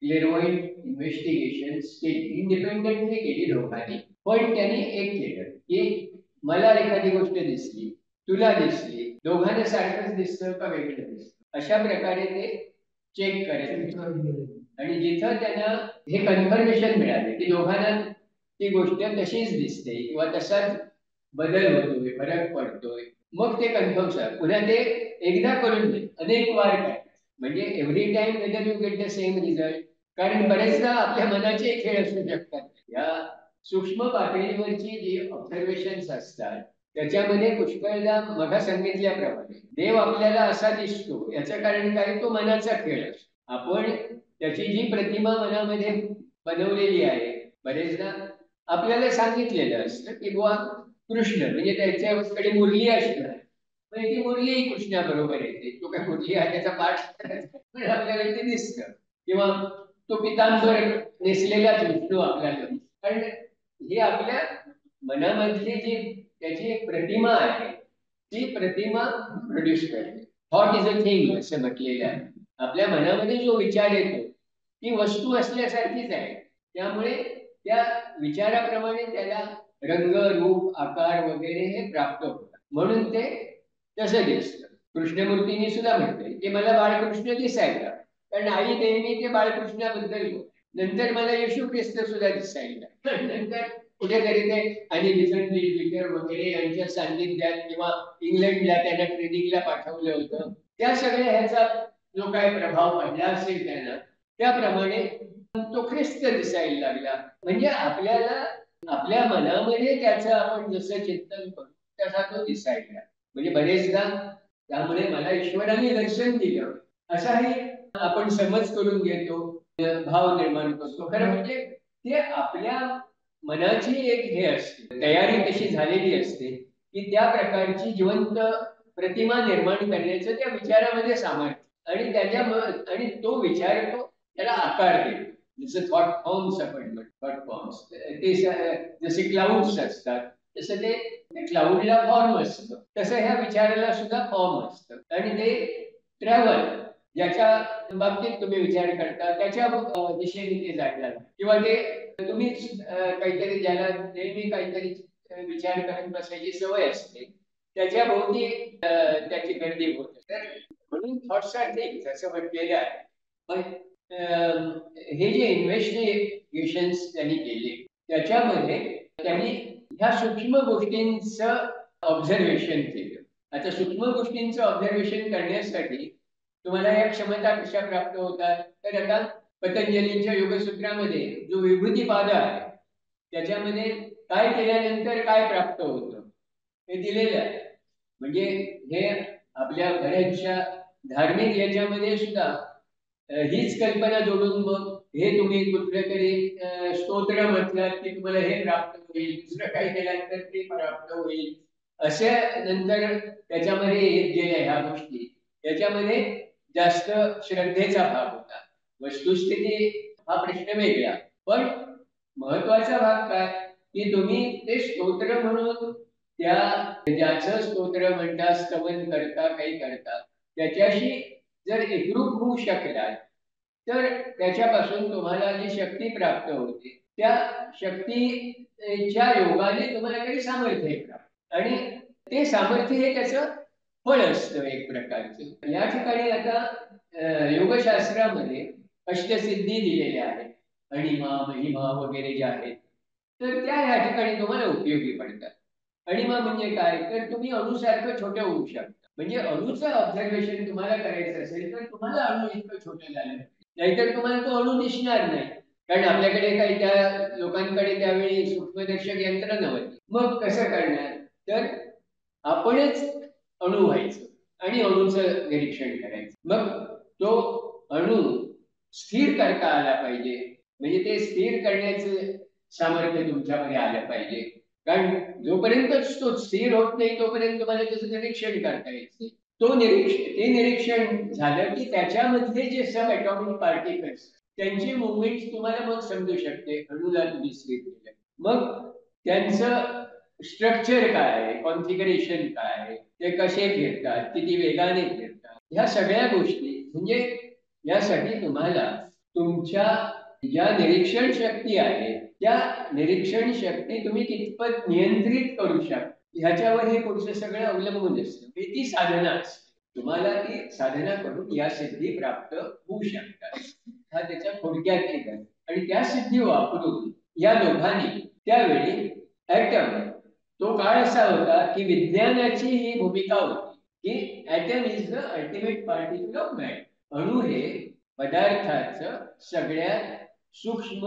A: क्लेरव्हॉइंट इन्व्हेस्टिगेशन्स केली, इंडिपेंडेंटली केली दोघांनी. पण त्यांनी एक केलं की मला एखादी गोष्ट दिसली, तुला दिसली, दोघांना सारखंच दिसतं का वेगळं दिसतं, अशा प्रकारे ते चेक करायचे. आणि जिथं त्यांना हे कन्फर्मेशन मिळाले की दोघांना ती गोष्ट तशीच दिसते किंवा तसाच बदल होतोय, फरक पडतोय, मग ते कन्फर्म सर पुन्हा ते एकदा करून दे अनेक वार काय, म्हणजे every time whether you get the same result. कारण बरेचदा आपल्या मनाचे खेळ असू शकतात. या सूक्ष्म पातळीवरची जी ऑब्झर्वेशन्स असतात त्याच्यामध्ये पुष्कळदा मग सांगितल्याप्रमाणे देव आपल्याला असा दिसतो याचं कारण काय, तो मनाचा खेळ असतो. आपण त्याची जी प्रतिमा मनामध्ये बनवलेली आहे, बरेचदा आपल्याला सांगितलेलं असतं की बुवा कृष्ण म्हणजे त्याच्याकडे मुरली असणार, पण ती मुरली कृष्णाबरोबर येते, तो काय मुरली आहे त्याचा पाठ पण आपल्याला ते दिसतं. किंवा तो पितांबर नेसलेलाच विष्णू आपल्याला, कारण ही आपल्या मनामधली जी त्याची एक प्रतिमा आहे ती प्रतिमा प्रोड्यूस करते. थॉट इज अ थिंग असं म्हटलेलं आहे. आपल्या मनामध्ये जो विचार येतो ती वस्तू असल्यासारखीच आहे. त्यामुळे त्या विचाराप्रमाणे त्याला रंग, रूप, आकार वगैरे हे प्राप्त होतात. म्हणून ते तसं दिसतं. कृष्णमूर्तींनी सुद्धा म्हटलंय की मला बाळकृष्ण दिसायला, कारण आई नेहमी ते बाळकृष्णाबद्दल बोलते. नंतर मला येशू ख्रिस्त सुद्धा दिसायला. नंतर कुठेतरी ते आणि लिझनली विकर वगैरे यांच्या सान्निध्यात किंवा इंग्लंडला त्यांना ट्रेनिंगला पाठवलं होतं. त्या सगळ्या ह्याचा जो काय प्रभाव पडला असेल त्यांना, त्याप्रमाणे तो ख्रिस्त दिसायला लागला. म्हणजे आपल्याला आपल्या मनामध्ये त्याचं आपण जसं चिंतन करू तसा तो दिसायला. म्हणजे बरेचदा त्यामुळे मला ईश्वराने दर्शन दिलं असाही आपण समज करून घेतो, भाव निर्माण करतो. खरं म्हणजे ते आपल्या मनाची एक हे असते, तयारी तशी झालेली असते की त्या प्रकारची जिवंत प्रतिमा निर्माण करण्याचं त्या विचारामध्ये सामर्थ्य, आणि आणि तो विचार तो त्याला आकार देतो. जसं थॉट फॉर्म्स आपण म्हणतो, थॉट फॉर्म्स ते जसे क्लाउड्स असतात तसं ते क्लाउडला फॉर्म असतं, तसं ह्या विचाराला सुद्धा फॉर्म असतं. आणि ते ट्रॅव्हल ज्याच्या बाबतीत तुम्ही विचार करता त्याच्या दिशेने ते जायला लागतं. किंवा ते तुम्हीच काहीतरी ज्याला नेहमी काहीतरी विचार करत बसायची सवय असते त्याच्या भोवती त्याची गर्दी होते. तर म्हणून थॉट्स आर थिंग्स असं म्हटलेलं आहे. पण हे जे इन्व्हेस्टिगेशन्स त्यांनी केले त्याच्यामध्ये त्यांनी ह्या सूक्ष्म गोष्टींचं ऑब्झर्वेशन केलं. आता सूक्ष्म गोष्टींचं ऑब्झर्वेशन करण्यासाठी तुम्हाला या क्षमता कशा प्राप्त होतात, तर आता पतंजलींच्या योगसूत्रामध्ये जो विभूतिपाद आहे त्याच्यामध्ये काय केल्यानंतर काय प्राप्त होतं हे दिलेलं आहे. म्हणजे हे आपल्या बऱ्याचशा धार्मिक याच्यामध्ये सुद्धा हीच कल्पना जोडून मग हे तुम्ही कुठलं तरी स्तोत्र म्हटलं की तुम्हाला हे प्राप्त होईल, दुसरं काही केल्यानंतर ते प्राप्त होईल, असे नंतर त्याच्यामध्ये येत गेल्या ह्या गोष्टी. त्याच्यामध्ये जास्त श्रद्धेचा भाग होता. वस्तुस्थिती हा प्रश्न वेगळा, पण महत्वाचा भाग काय की तुम्ही ते स्तोत्र म्हणून त्या ज्याचं स्तोत्र म्हणता, स्तवन करता, काही करता त्याच्याशी जर एकरूप होऊ शकला तर त्याच्यापासून तुम्हाला जी शक्ती प्राप्त होते त्या शक्तीच्या योगाने तुम्हाला काही सामर्थ्य प्राप्त, आणि ते सामर्थ्य हे त्याचं फळ असतं एक प्रकारचं. या ठिकाणी आता योगशास्त्रामध्ये अष्टसिद्धी दिलेल्या आहेत, अणिमा, महिमा वगैरे ज्या आहेत, तर त्या या ठिकाणी तुम्हाला उपयोगी पडतात. अणिमा म्हणजे काय, तर तुम्ही अणुसारखं छोटं होऊ शकता. म्हणजे अणुचं ऑब्झर्वेशन तुम्हाला करायचं असेल तर तुम्हाला अणु इतकं छोटं झालं, नाहीतर तुम्हाला तो अणु दिसणार नाही. कारण आपल्याकडे काही त्या लोकांकडे त्यावेळी सूक्ष्मदर्शक यंत्र नव्हती. मग कसं करणार, तर आपणच अणु व्हायचं आणि अणुचं निरीक्षण करायचं. मग तो अणु स्थिर करता आला पाहिजे, म्हणजे ते स्थिर करण्याचं सामर्थ्य तुमच्यामध्ये आलं पाहिजे. कारण जोपर्यंत तो स्थिर होत नाही तोपर्यंत तुम्हाला त्याचं निरीक्षण करता येत नाही. ते निरीक्षण झालं की त्याच्यामधले जे सब ॲटॉमिक पार्टिकल्स त्यांची मुवमेंट तुम्हाला मग समजू शकते. अणुला तुम्ही स्थिर केलं मग त्यांचं स्ट्रक्चर काय आहे, कॉन्फिगरेशन काय आहे, ते कसे फिरतात, किती वेगाने फिरतात, ह्या सगळ्या गोष्टी म्हणजे यासाठी तुम्हाला तुमच्या ज्या निरीक्षण शक्ती आहे त्या निरीक्षण शक्ती तुम्ही कितपत नियंत्रित करू शकता ह्याच्यावर हे पुढचं सगळं अवलंबून असतं. ती साधना असते. तुम्हाला ती साधना करून या सिद्धी प्राप्त होऊ शकतात. हा त्याच्या थोडक्यात एक आहे. आणि त्या सिद्धी वापरून या दोघांनी त्यावेळी ऍटम, तो काळ असा होता की विज्ञानाची ही भूमिका होती की atom is the ultimate particle of matter. अणु हे पदार्थाचं सगळ्यात सूक्ष्म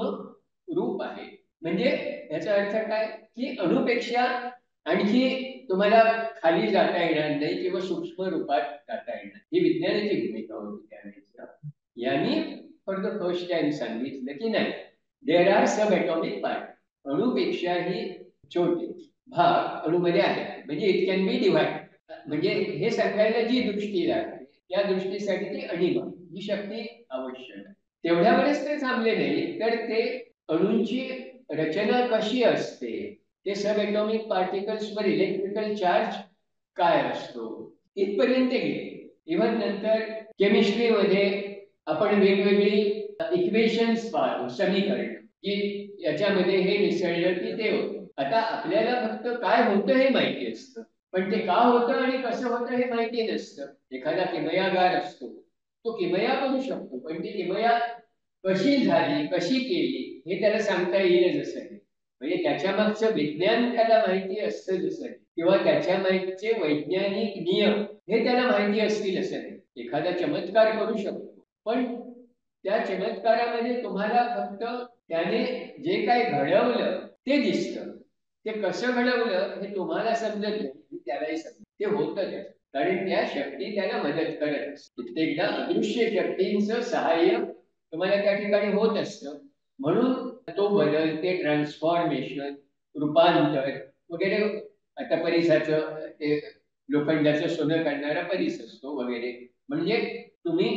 A: रूप आहे. म्हणजे याचा अर्थ काय की अणुपेक्षा आणखी तुम्हाला खाली जाता येणार नाही किंवा सूक्ष्म रूपात जाता येणार, ही विज्ञानाची भूमिका होती त्यावेळेस. यांनी फॉर द फर्स्ट टाइम सांगितलं की नाही, there are sub atomic part, अणुपेक्षाही छोटे भाग अणुमध्ये आहेत. म्हणजे इट कॅन बी डिव्हाइड. म्हणजे हे सांगायला जी दृष्टी लागते त्या दृष्टीसाठी ती अणिमा ही शक्ती आवश्यक आहे. तेवढ्यावरच ते थांबले नाही, तर ते अणूंची रचना कशी असते, ते सब ॲटॉमिक पार्टिकल्सवर इलेक्ट्रिकल चार्ज काय असतो इथपर्यंत गेले. इव्हन नंतर केमिस्ट्रीमध्ये आपण वेगवेगळी इक्वेशन्स पाहतो, समीकरण, की याच्यामध्ये हे मिसळलं की ते होतं. आता आपल्याला फक्त काय होतं हे माहिती असतं, पण ते का होतं आणि कसं होतं हे माहिती नसतं. एखादा किमयागार असतो, तो किमया करू शकतो, पण ती किमया कशी झाली, कशी केली हे त्याला सांगता येईल जसं नाही. म्हणजे त्याच्या मागचं विज्ञान त्याला माहिती असतं जसं नाही, किंवा त्याच्या मागचे वैज्ञानिक नियम हे त्याला माहिती असतील असं नाही. एखादा चमत्कार करू शकतो, पण त्या चमत्कारामध्ये तुम्हाला फक्त त्याने जे काही घडवलं ते दिसतं. ते कसं घडवलं हे तुम्हाला समजत नाही, त्यालाही समजत ते होतं त्याचं, कारण त्या शक्ती त्याला मदत करत असतात. कित्येकदा अदृश्य शक्तींचं सहाय्य तुम्हाला त्या ठिकाणी होत असतं. म्हणून तो बदल, ते ट्रान्सफॉर्मेशन, रूपांतर वगैरे, आता परिसाचं ते लोखंडाचं सोनं करणारा परिस असतो वगैरे. म्हणजे तुम्ही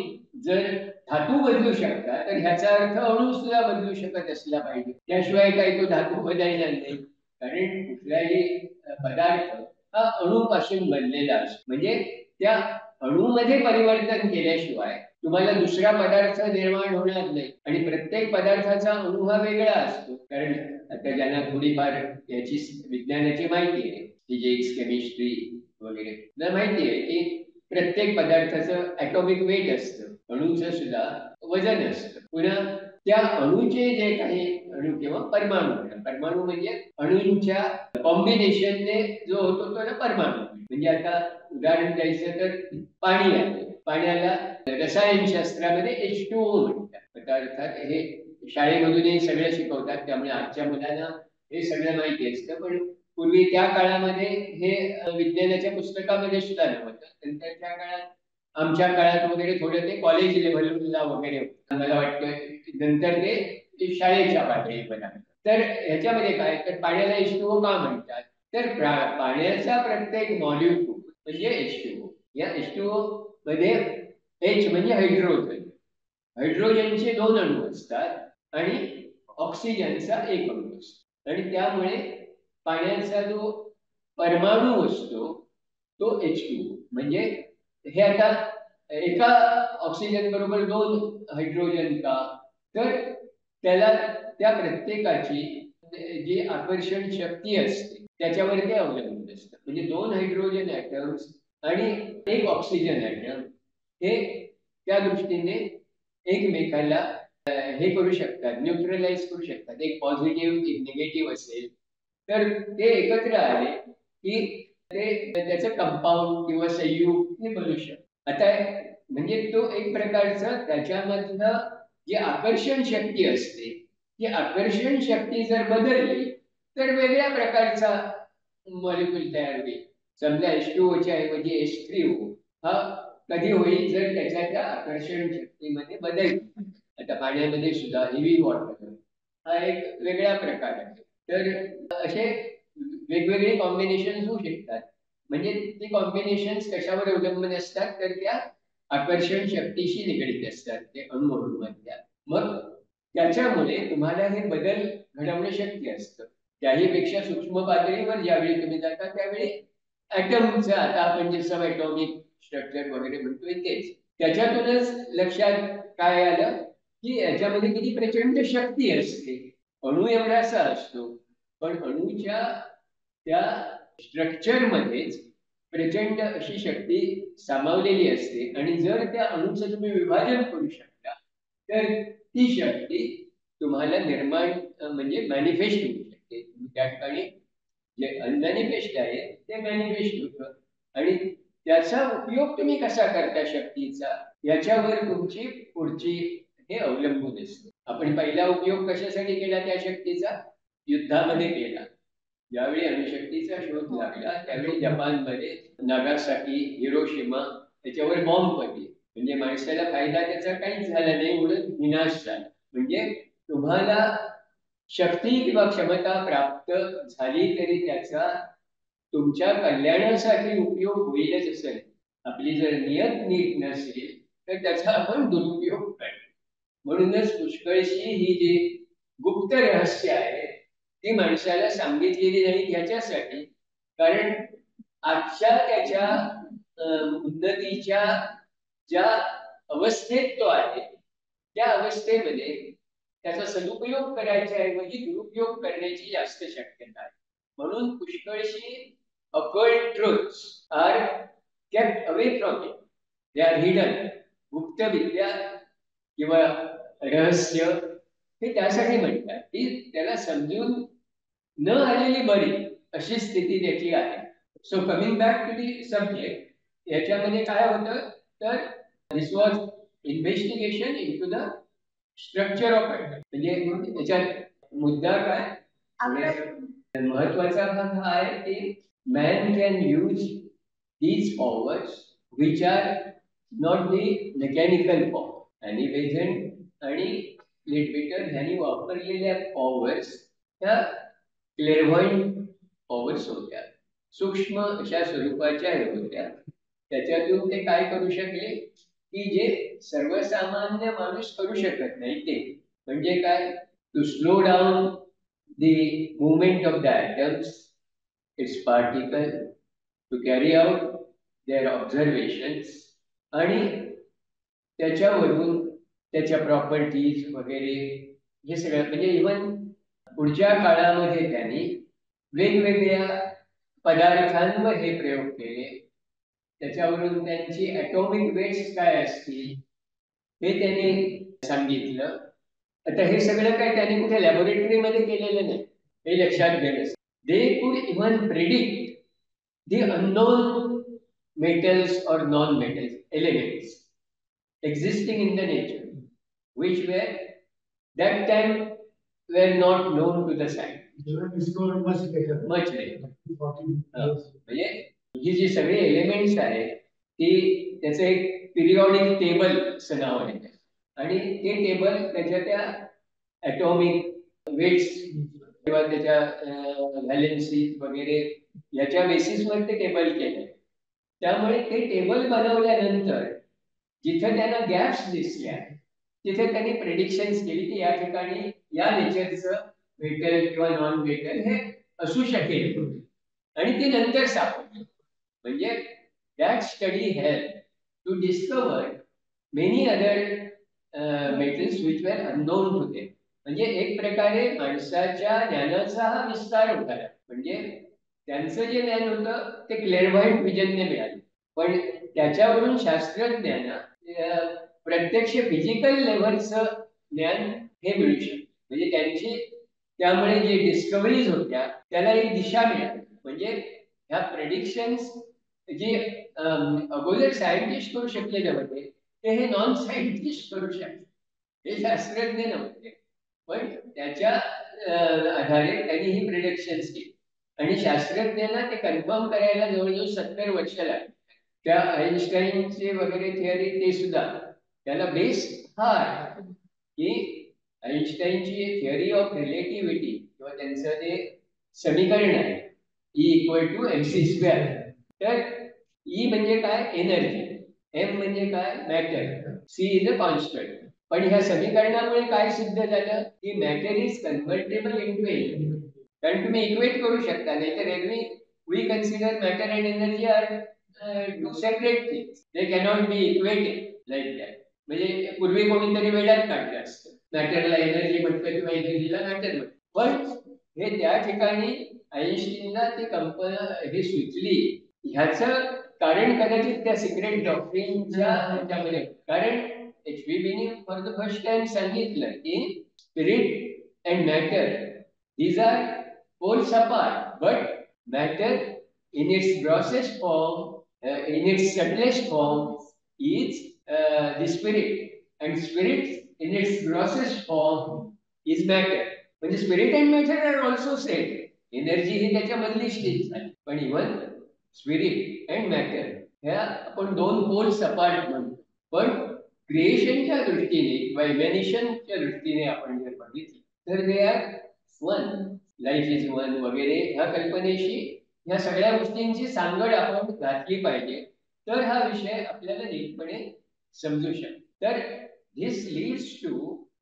A: जर धातू बदलू शकता तर ह्याचा अर्थ अणू सुद्धा बदलू शकत असला पाहिजे, त्याशिवाय काही तो धातू बदलणार नाही. कारण कुठलाही पदार्थ हा अणूपासून बनलेला असतो. म्हणजे त्या अणूमध्ये परिवर्तन केल्याशिवाय तुम्हाला दुसरा पदार्थ निर्माण होणार नाही. आणि प्रत्येक पदार्थाचा अणू हा वेगळा असतो. कारण आता ज्यांना थोडीफार याची विज्ञानाची माहिती आहे, फिजिक्स, केमिस्ट्री वगैरे, तर माहिती आहे की प्रत्येक पदार्थाचं ॲटॉमिक वेट असतं, अणूचं सुद्धा वजन असतं. पुन्हा त्या अणूचे जे काही अणू किंवा परमाणू, परमाणू म्हणजे अणूंच्या कॉम्बिनेशनने जो होतो तो ना परमाणू. म्हणजे आता उदाहरण द्यायचं तर पाणी आहे, पाण्याला रसायनशास्त्रामध्ये H2O म्हणतात. आता अर्थात हे शाळेमधून सगळं शिकवतात, त्यामुळे आजच्या मुलांना हे सगळं माहिती असतं. पण पूर्वी त्या काळामध्ये हे विज्ञानाच्या पुस्तकामध्ये सुद्धा नव्हतं. नंतरच्या काळात, आमच्या काळात वगैरे थोडं ते कॉलेज लेव्हलला वगैरे होतं. मला वाटतं नंतर ते शाळेच्या पातळीवर आलं. तर ह्याच्यामध्ये काय, तर पाण्याला H2O का म्हणतात, तर पाण्याचा प्रत्येक मॉलिक्यूल म्हणजे H2O. या H2O मध्ये H म्हणजे हायड्रोजन, हायड्रोजनचे 2 अणू असतात आणि ऑक्सिजनचा 1 अणू असतो. आणि त्यामुळे पाण्याचा जो परमाणू असतो तो H2O. म्हणजे हे आता एका ऑक्सिजन बरोबर 2 हायड्रोजन का, तर त्याला त्या प्रत्येकाची जी आकर्षण शक्ती असते त्याच्यावर ते अवलंबून असतं. म्हणजे 2 हायड्रोजन ॲटम्स आणि 1 ऑक्सिजन ॲटम हे त्या दृष्टीने एकमेकाला हे करू शकतात, न्यूट्रलाइज करू शकतात. एक पॉझिटिव्ह, एक निगेटिव्ह असेल तर ते एकत्र आले की ते त्याचं कंपाऊंड किंवा संयुग हे बनू शकतं. आता म्हणजे तो एक प्रकारचं त्याच्यामधलं जी आकर्षण शक्ती असते, ती आकर्षण शक्ती जर बदलली तर वेगळ्या प्रकारचा मॉलिक्यूल तयार होईल. समजा H2O च्या ऐवजी H3O हा कधी होईल, जर त्याच्या त्या आकर्षण शक्तीमध्ये बदल. आता पाण्यामध्ये सुद्धा हेवी वॉटर हा एक वेगळा प्रकार आहे. तर असे वेगवेगळे कॉम्बिनेशन होऊ शकतात. म्हणजे ती कॉम्बिनेशन कशावर अवलंबून असतात, तर त्या आकर्षण शक्तीशी निगडीत असतात, ते अणुमधल्या. मग त्याच्यामुळे तुम्हाला हे बदल घडवणे शक्य असतं. त्याही पेक्षा सूक्ष्म पातळीवर ज्यावेळी तुम्ही जाता त्यावेळी ॲटमचं, आता आपण जे सब ॲटॉमिक स्ट्रक्चर वगैरे म्हणतोय तेच. त्याच्यातूनच लक्षात काय आलं की याच्यामध्ये किती प्रचंड शक्ती असते. अणू एवढासा असतो, पण अणूच्या त्या स्ट्रक्चरमध्येच प्रचंड अशी शक्ती सामावलेली असते. आणि जर त्या अणूचं तुम्ही विभाजन करू शकता तर ती शक्ती तुम्हाला निर्माण म्हणजे मॅनिफेस्ट होऊ शकते. त्या ठिकाणी जे अनमॅनिफेस्ट आहे ते मॅनिफेस्ट होतं. आणि त्याचा उपयोग तुम्ही कसा करता शक्तीचा, याच्यावर तुमची पुढची हे अवलंबून असते. आपण पहिला उपयोग कशासाठी केला त्या शक्तीचा, युद्धामध्ये केला. ज्यावेळी अणुशक्तीचा शोध लागला त्यावेळी जपानमध्ये नागासाकी, हिरोशिमा याच्यावर बॉम्ब पडले. म्हणजे माणसाला फायदा त्याचा काहीच झाला नाही, उलट विनाश झाला. म्हणजे तुम्हाला शक्ती किंवा क्षमता प्राप्त झाली तरी त्याचा तुमच्या कल्याणासाठी उपयोग होईलच असं नाही. आपली जर नियत नीट नसेल तर त्याचा आपण दुरुपयोग करतो. म्हणूनच पुष्कळशी ही जी गुप्त रहस्य आहे ती माणसाला सांगितलेली नाही याच्यासाठी, कारण आजच्या त्याच्या उन्नतीच्या ज्या अवस्थेत तो आहे त्या अवस्थेमध्ये त्याचा सदुपयोग करायच्या ऐवजी दुरुपयोग करण्याची जास्त शक्यता आहे. म्हणून पुष्कळशी occult truths are kept away from it. They are hidden. गुप्त विद्या किंवा रहस्य हे त्यासाठी म्हणतात की त्याला समजून न आलेली बरी अशी स्थिती त्याची आहे. So coming back to the subject, याच्यामध्ये काय होतं तर this was investigation into the structure of atom. म्हणजे त्याच्यात मुद्दा काय महत्वाचा भाग हा आहे की man can use these powers which are not the mechanical power. आणि बेझंट आणि लिटबेटर ह्यांनी वापरलेल्या पॉवर्स त्या क्लेअरव्हाइंट पॉवर्स होत्या, सूक्ष्म अशा स्वरूपाच्या होत्या. त्याच्यातून ते काय करू शकले की जे सर्वसामान्य माणूस करू शकत नाही ते म्हणजे काय, to slow down the movement of the atoms, its particle, to carry out their observations आणि त्याच्यावरून त्याच्या प्रॉपर्टीज वगैरे हे सगळं म्हणजे इव्हन पुढच्या काळामध्ये त्यांनी वेगवेगळ्या पदार्थांवर हे प्रयोग केले. त्याच्यावरून त्यांची ॲटॉमिक वेट्स काय असतील हे त्यांनी सांगितलं. आता हे सगळं काय त्यांनी कुठे लॅबोरेटरीमध्ये केलेलं नाही, हे लक्षात घेणं. They could even predict the unknown metals और non metals elements existing in the nature, which were that time were not known to the science.
B: They were discovered much later.
A: Much later. म्हणजे ही जी सगळी elements आहेत ती त्याचं एक periodic table असं नाव आहे आणि ते टेबल त्याच्या त्या ॲटॉमिक वेट्स किंवा त्याच्या व्हॅलेन्सी वगैरे याच्या बेसिसवर ते टेबल केलं. त्यामुळे ते टेबल बनवल्यानंतर जिथे त्यांना गॅप्स दिसल्या तिथे त्यांनी प्रेडिक्शन्स केली की या ठिकाणी या नेचरचं मेटल किंवा नॉन मेटल हे असू शकेल आणि ते नंतर सापडलं. म्हणजे that study help to discover many other metals which were unknown to them. म्हणजे एक प्रकारे माणसाच्या ज्ञानाचा हा विस्तार होता. म्हणजे त्यांचं जे ज्ञान होतं ते क्लेअरव्हाइंट विजनने मिळालं, पण त्याच्यावरून शास्त्रज्ञांना प्रत्यक्ष फिजिकल लेव्हलचं ज्ञान हे मिळू शकतं. म्हणजे त्यांची त्यामुळे जे डिस्कव्हरीज होत्या त्याला एक दिशा मिळाली. म्हणजे ह्या प्रेडिक्शन्स जे अगोदर सायंटिस्ट करू शकलेले होते ते हे नॉन सायंटिस्ट करू शकले, हे शास्त्रज्ञ नव्हते, पण त्याच्या आधारे त्यांनी ही प्रिडिक्शन्स केली आणि शास्त्रज्ञांना ते कन्फर्म करायला जवळजवळ 70 वर्ष लागली. त्या आईन्स्टाईनचे वगैरे थिअरी ते सुद्धा त्याला बेस हा आहे की आईन्स्टाईनची थिअरी ऑफ रिलेटिव्हिटी किंवा त्यांचं ते समीकरण आहे E इक्वल टू mc². तर E म्हणजे काय एनर्जी, M म्हणजे काय matter, C is a constant. पण ह्या समीकरणामुळे काय सिद्ध झालं की matter is convertible into energy. कारण तुम्ही इक्वेट करू शकता, नाही तर एरवी we consider matter and energy are two separate things. They cannot be equated like that. म्हणजे पूर्वी कोणीतरी वेळात काढलं असतं, मॅटरला एनर्जी म्हटलं किंवा एनर्जीला मॅटर म्हटलं. पण हे त्या ठिकाणी आईन्स्टाईनला ती कल्पना हे सुचली. ह्याचं कारण कदाचित त्या सिक्रेट डॉक्ट्रिनच्या ह्याच्यामध्ये, कारण HBBने फॉर द फर्स्ट टाइम सांगितलं की spirit and matter these are poles apart, but matter in its grossest form, in its subtlest form, is the spirit, and spirit in its grossest form is matter. म्हणजे spirit and matter are also same. Energy ही त्याच्यामधली stage झाली, पण even spirit and matter ह्या आपण दोन poles apart म्हणतो. पण क्रिएशनच्या दृष्टीने किंवा इमॅनिशनच्या दृष्टीने आपण जर बघितलं तर they are one. Life is one वगैरे ह्या कल्पनेशी या सगळ्या गोष्टींची सांगड आपण घातली पाहिजे, तर हा विषय आपल्याला नीटपणे समजू शकतो. तर this leads to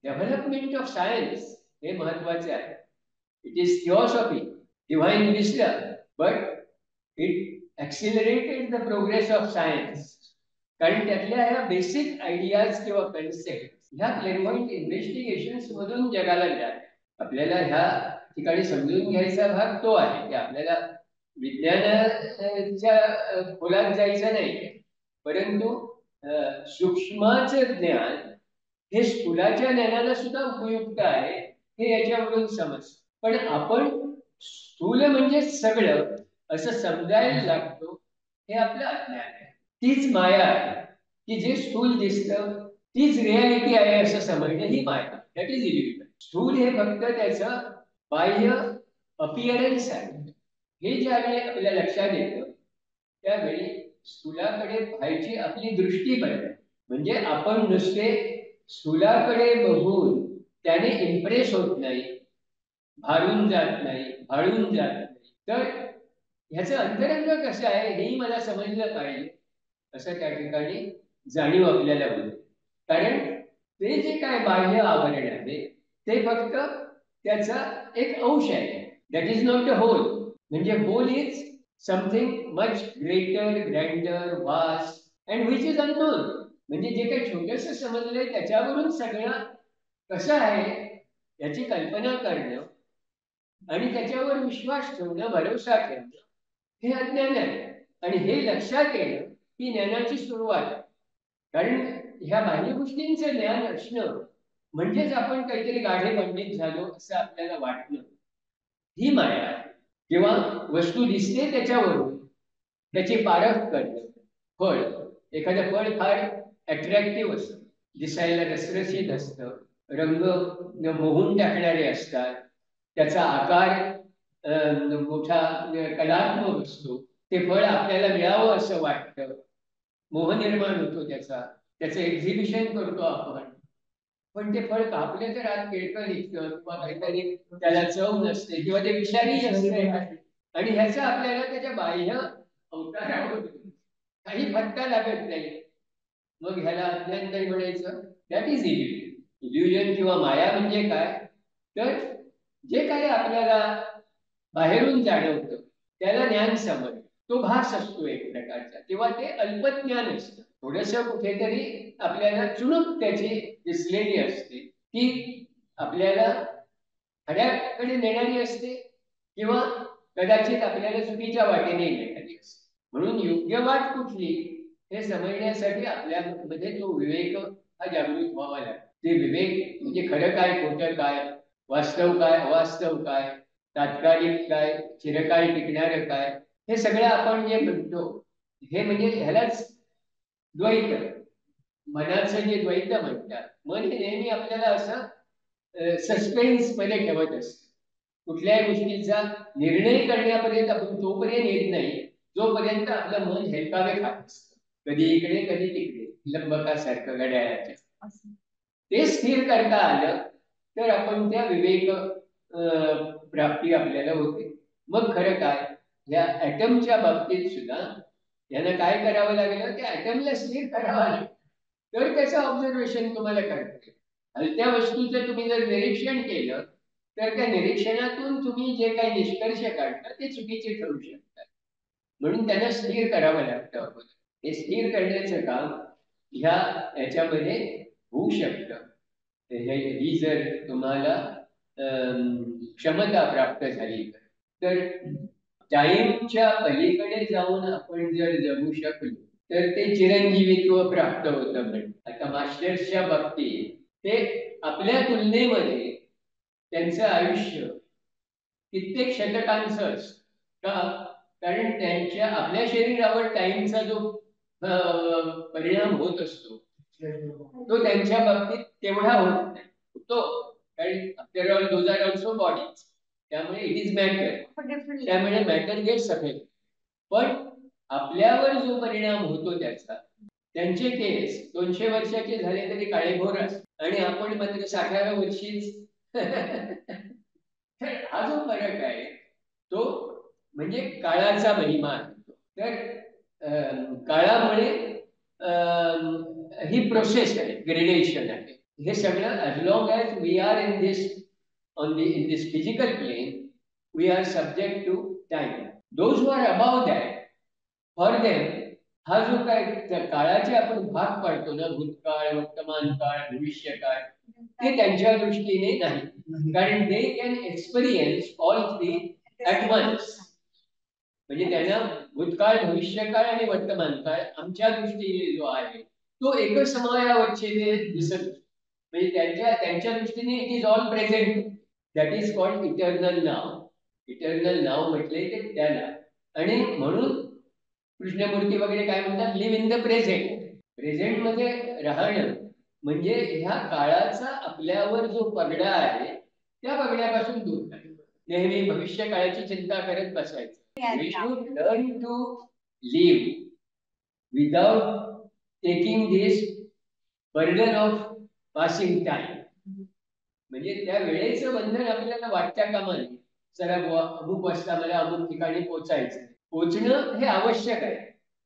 A: development of science. हे महत्वाचे आहे. It is theosophy, divine wisdom, but it accelerated the progress of science. कारण त्यातल्या ह्या बेसिक आयडियाज किंवा कन्सेप्ट ह्या क्लेअरपॉइंट इन्व्हेस्टिगेशन्स मधून जगाला ज्ञान आहे. आपल्याला ह्या ठिकाणी समजून घ्यायचा भाग तो आहे की आपल्याला विज्ञानाच्या खोलात जायचं नाही, परंतु सूक्ष्माचं ज्ञान हे स्थूलाच्या ज्ञानाला सुद्धा उपयुक्त आहे हे याच्यावरून समजतं. पण आपण स्थूल म्हणजे सगळं असं समजायला लागतो, हे आपलं अज्ञान आहे. तीच माया आहे की जे स्थूल दिसतं तीच रियालिटी आहे असं समजणं ही माया. That is illusion. स्थूल हे फक्त त्याचं बाह्य अपिअरन्स आहे. हे ज्यावेळी आपल्या लक्षात येतं त्यावेळी स्थूलाकडे पाहायची आपली दृष्टी बदलते. म्हणजे आपण नुसते स्थूलाकडे बघून त्याने इम्प्रेस होत नाही, भारून जात नाही, भाळून जात नाही. तर ह्याचं अंतरंग कसं आहे हेही मला समजलं पाहिजे असं त्या ठिकाणी जाणीव आपल्याला होते. कारण ते जे काय बाह्य आवरण आहे ते फक्त त्याचा एक अंश आहे. That is not the whole. म्हणजे whole is something much greater, grander, vast and which is unknown. म्हणजे जे काही छोटंसं समजलंय त्याच्यावरून सगळं कसं आहे याची कल्पना करणं आणि त्याच्यावर विश्वास ठेवणं, भरोसा ठेवणं हे अज्ञान आहे. आणि हे लक्षात येणं ही ज्ञानाची सुरुवात आहे. कारण ह्या बाह्य गोष्टींचं ज्ञान असणं म्हणजेच आपण काहीतरी गाढे पंडित झालो असं आपल्याला वाटणं ही माया आहे. किंवा वस्तू दिसते त्याच्यावरून त्याची पारख करणं. फळ, एखादं फळ फार अट्रॅक्टिव्ह असतं, दिसायला रसरशीत असतं, रंग मोहून टाकणारे असतात, त्याचा आकार मोठा कलात्मक असतो. ते फळ आपल्याला मिळावं असं वाटतं, मोह निर्माण होतो त्याचा, त्याचं एक्झिबिशन करतो आपण. पण ते फळ कापले तर आत केळकं निघतं किंवा काहीतरी त्याला चव नसते किंवा ते विषारी असते. आणि ह्याचा आपल्याला त्याच्या बाह्य अवतारावर काही फटका लागत नाही. मग ह्याला अज्ञान काही म्हणायचं? That is illusion. इल्युजन किंवा माया म्हणजे काय? तर जे काही आपल्याला बाहेरून जाणवतं त्याला ज्ञान समज, तो भास असतो एक प्रकारचा, किंवा ते अल्पज्ञान असतं. थोडस कुठेतरी आपल्याला चुणूक त्याची दिसलेली असते, ती आपल्याला खऱ्याकडे नेणारी असते किंवा कदाचित आपल्याला चुकीच्या वाटेने नेणारी असते. म्हणून योग्य वाट कुठली हे समजण्यासाठी आपल्यामध्ये तो विवेक हा जागृत व्हावा लागतो. ते विवेक म्हणजे खरं काय, खोटं काय, वास्तव काय, अवास्तव काय, तात्कालिक काय, चिरकाळ टिकणारं काय, हे सगळं आपण जे म्हणतो हे म्हणजे ह्यालाच द्वैत, मनाचं जे द्वैत म्हणतात. मन हे नेहमी आपल्याला असं सस्पेन्स मध्ये ठेवत असतं. कुठल्याही गोष्टीचा निर्णय करण्यापर्यंत आपण तोपर्यंत येत नाही जोपर्यंत आपलं मन हेलकावे खात असतं, कधी इकडे कधी तिकडे, लंबकासारखं घड्याळाच्या. ते स्थिर करता आलं तर आपण त्या विवेक प्राप्ती आपल्याला होते. मग खरं काय, या ऍटमच्या बाबतीत सुद्धा यानं काय करावं लागलं, त्या ऍटमला स्थिर करावं लागलं तर त्याचं ऑब्झर्वेशन तुम्हाला करता येईल. हलत्या वस्तूचं तुम्ही जर निरीक्षण केलं तर त्या निरीक्षणातून तुम्ही जे काही निष्कर्ष काढता ते चुकीचे ठरू शकतात. म्हणून त्यांना स्थिर करावं लागतं. हे स्थिर करण्याचं काम ह्या याच्यामध्ये होऊ शकतं. ही जर तुम्हाला क्षमता प्राप्त झाली तर टाईमच्या पलीकडे जाऊन आपण जर जगू शकलो तर ते चिरंजीवित्व प्राप्त होतं. आता मास्टर्सच्या बाबतीत ते आपल्या तुलनेमध्ये त्यांचं आयुष्य कित्येक शतकांचं असतं. का? कारण त्यांच्या आपल्या शरीरावर टाइमचा जो परिणाम होत असतो तो त्यांच्या बाबतीत तेवढा होत नाही. तो कारण after all those are also bodies, त्यामुळे इट इज मॅटर, त्यामुळे मॅटर गेट्स अफेक्ट. पण आपल्यावर जो परिणाम होतो त्याचा, त्यांचे केस 200 वर्षाचे झाले तरी काळेभोर असतात आणि आपण मात्र 60व्या वर्षीच तर हा जो फरक आहे तो म्हणजे काळाचा महिमा आहे. तर काळामुळे ही प्रोसेस आहे, ग्रेडेशन आहे. हे सगळं as long as we are in this in this physical plane, we are subject to time. Those who are above that, for them हा जो काय काळाचे आपण भाग पाडतो ना, भूतकाळ, वर्तमान काळ, भविष्य काळ, ते त्यांच्या दृष्टीने नाही, कारण they can experience all three at once. म्हणजे त्यांना भूतकाळ, भविष्यकाळ आणि वर्तमान काळ आमच्या दृष्टीने जो आहे तो एकच समयावच्छेदने दिसत असतो. म्हणजे त्यांच्या दृष्टीने it is all present. That is called eternal now. Eternal now म्हटले ते त्याला. आणि म्हणून कृष्णमूर्ती वगैरे काय म्हणतात, live in the present. Present मध्ये राहणं म्हणजे ह्या काळाचा आपल्यावर जो पगडा आहे त्या पगड्यापासून दूर राहणं. नेहमी भविष्य काळाची चिंता करत बसायचं. We should learn to live without taking this burden of passing time. म्हणजे त्या वेळेचं बंधन आपल्याला वाटत्या कामा नये. चला बुवा अमुक वाजता मला अमुक ठिकाणी पोचायचं. पोचणं हे आवश्यक आहे,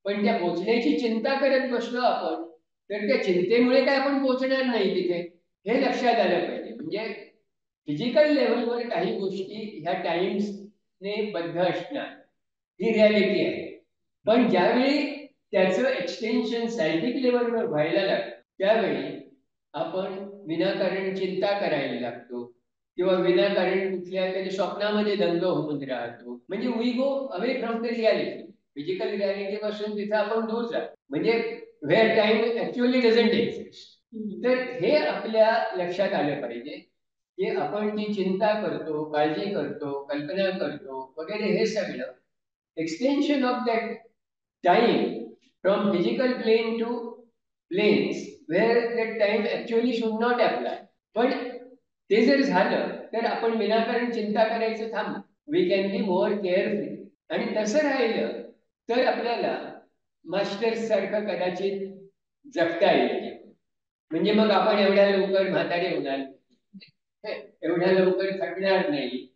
A: पण त्या पोचण्याची चिंता करत बसलो आपण तर त्या चिंतेमुळे काय आपण पोचणार नाही तिथे, हे लक्षात आलं पाहिजे. म्हणजे फिजिकल लेवलवर काही गोष्टी ह्या टाइम्सने बद्ध असणार, ही रियालिटी आहे. पण ज्यावेळी त्याचं एक्सटेन्शन सायंटिफिक लेवलवर व्हायला लागतं त्यावेळी आपण विनाकारण चिंता करायला लागतो किंवा विनाकारण कुठल्या तरी स्वप्नामध्ये दंग होऊन राहतो. म्हणजे we go away from the reality. Physical reality पासून तिथे आपण दूर जातो, म्हणजे where time actually doesn't exist. तर हे आपल्या लक्षात आलं पाहिजे की आपण जी चिंता करतो, काळजी करतो, कल्पना करतो वगैरे, हे सगळं extension of that time from physical plane to planes where that time actually should not apply. पण ते जर झालं तर आपण विनाकारण चिंता करायचं थांब. We can be more careful. आणि तसं राहिलं तर आपल्याला मास्टर्स सारखं कदाचित जगता येईल. म्हणजे मग आपण एवढ्या लवकर म्हातारे होणार, एवढ्या लवकर थकणार नाही.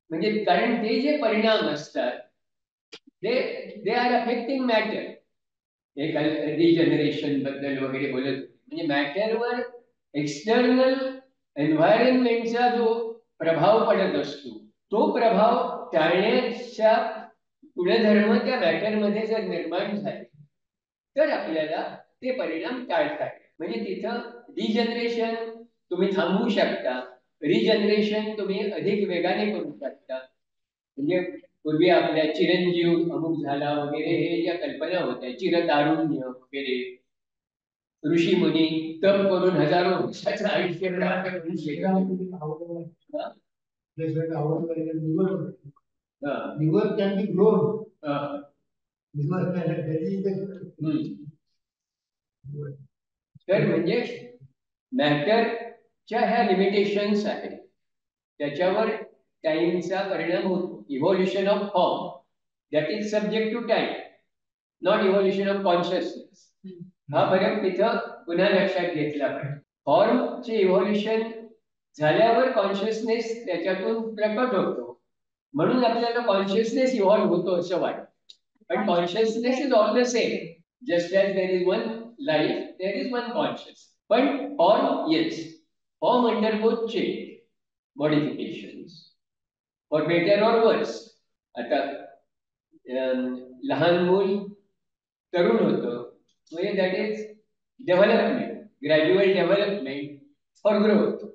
A: म्हणजे कारण ते जे परिणाम असतात दे आर अफेक्टिंग मॅटर. एक रिजनरेशन बद्दल वगैरे बोलत होते. म्हणजे मॅटरवर एक्सटर्नल एन्व्हायरमेंटचा जो प्रभाव पडत असतो तो प्रभाव टाळण्याच्या गुणधर्म त्या मॅटरमध्ये जर निर्माण झाले तर आपल्याला ते परिणाम टाळता येईल. म्हणजे तिथं डिजनरेशन तुम्ही थांबवू शकता, रिजनरेशन तुम्ही अधिक वेगाने करू शकता. म्हणजे पूर्वी आपल्या चिरंजीव अमुक झाला वगैरे हे ज्या कल्पना होत्या, चिरतारुण्य वगैरे, ऋषी मुनी तप करून हजारो वर्षाचं आयुष्य प्राप्त करू शकतात. Liver can be grown. Liver तर म्हणजे मॅटरच्या ह्या लिमिटेशन्स आहेत त्याच्यावर टाइमचा परिणाम होतो. Evolution of form that is subject to time, not evolution of consciousness. हा फरक तिथं पुन्हा लक्षात घेतला पाहिजे. फॉर्मचे इव्होल्युशन झाल्यावर कॉन्शियसनेस त्याच्यातून प्रकट होतो, म्हणून आपल्याला कॉन्शियसनेस इव्हॉल्व होतो असं वाटतं. पण consciousness is all the same. Just as there is one life there is one conscious. पण form yes, form undergoes change, modifications for better or worse. आता लहान मूल तरुण होतं म्हणजे that is development, gradual development for growth.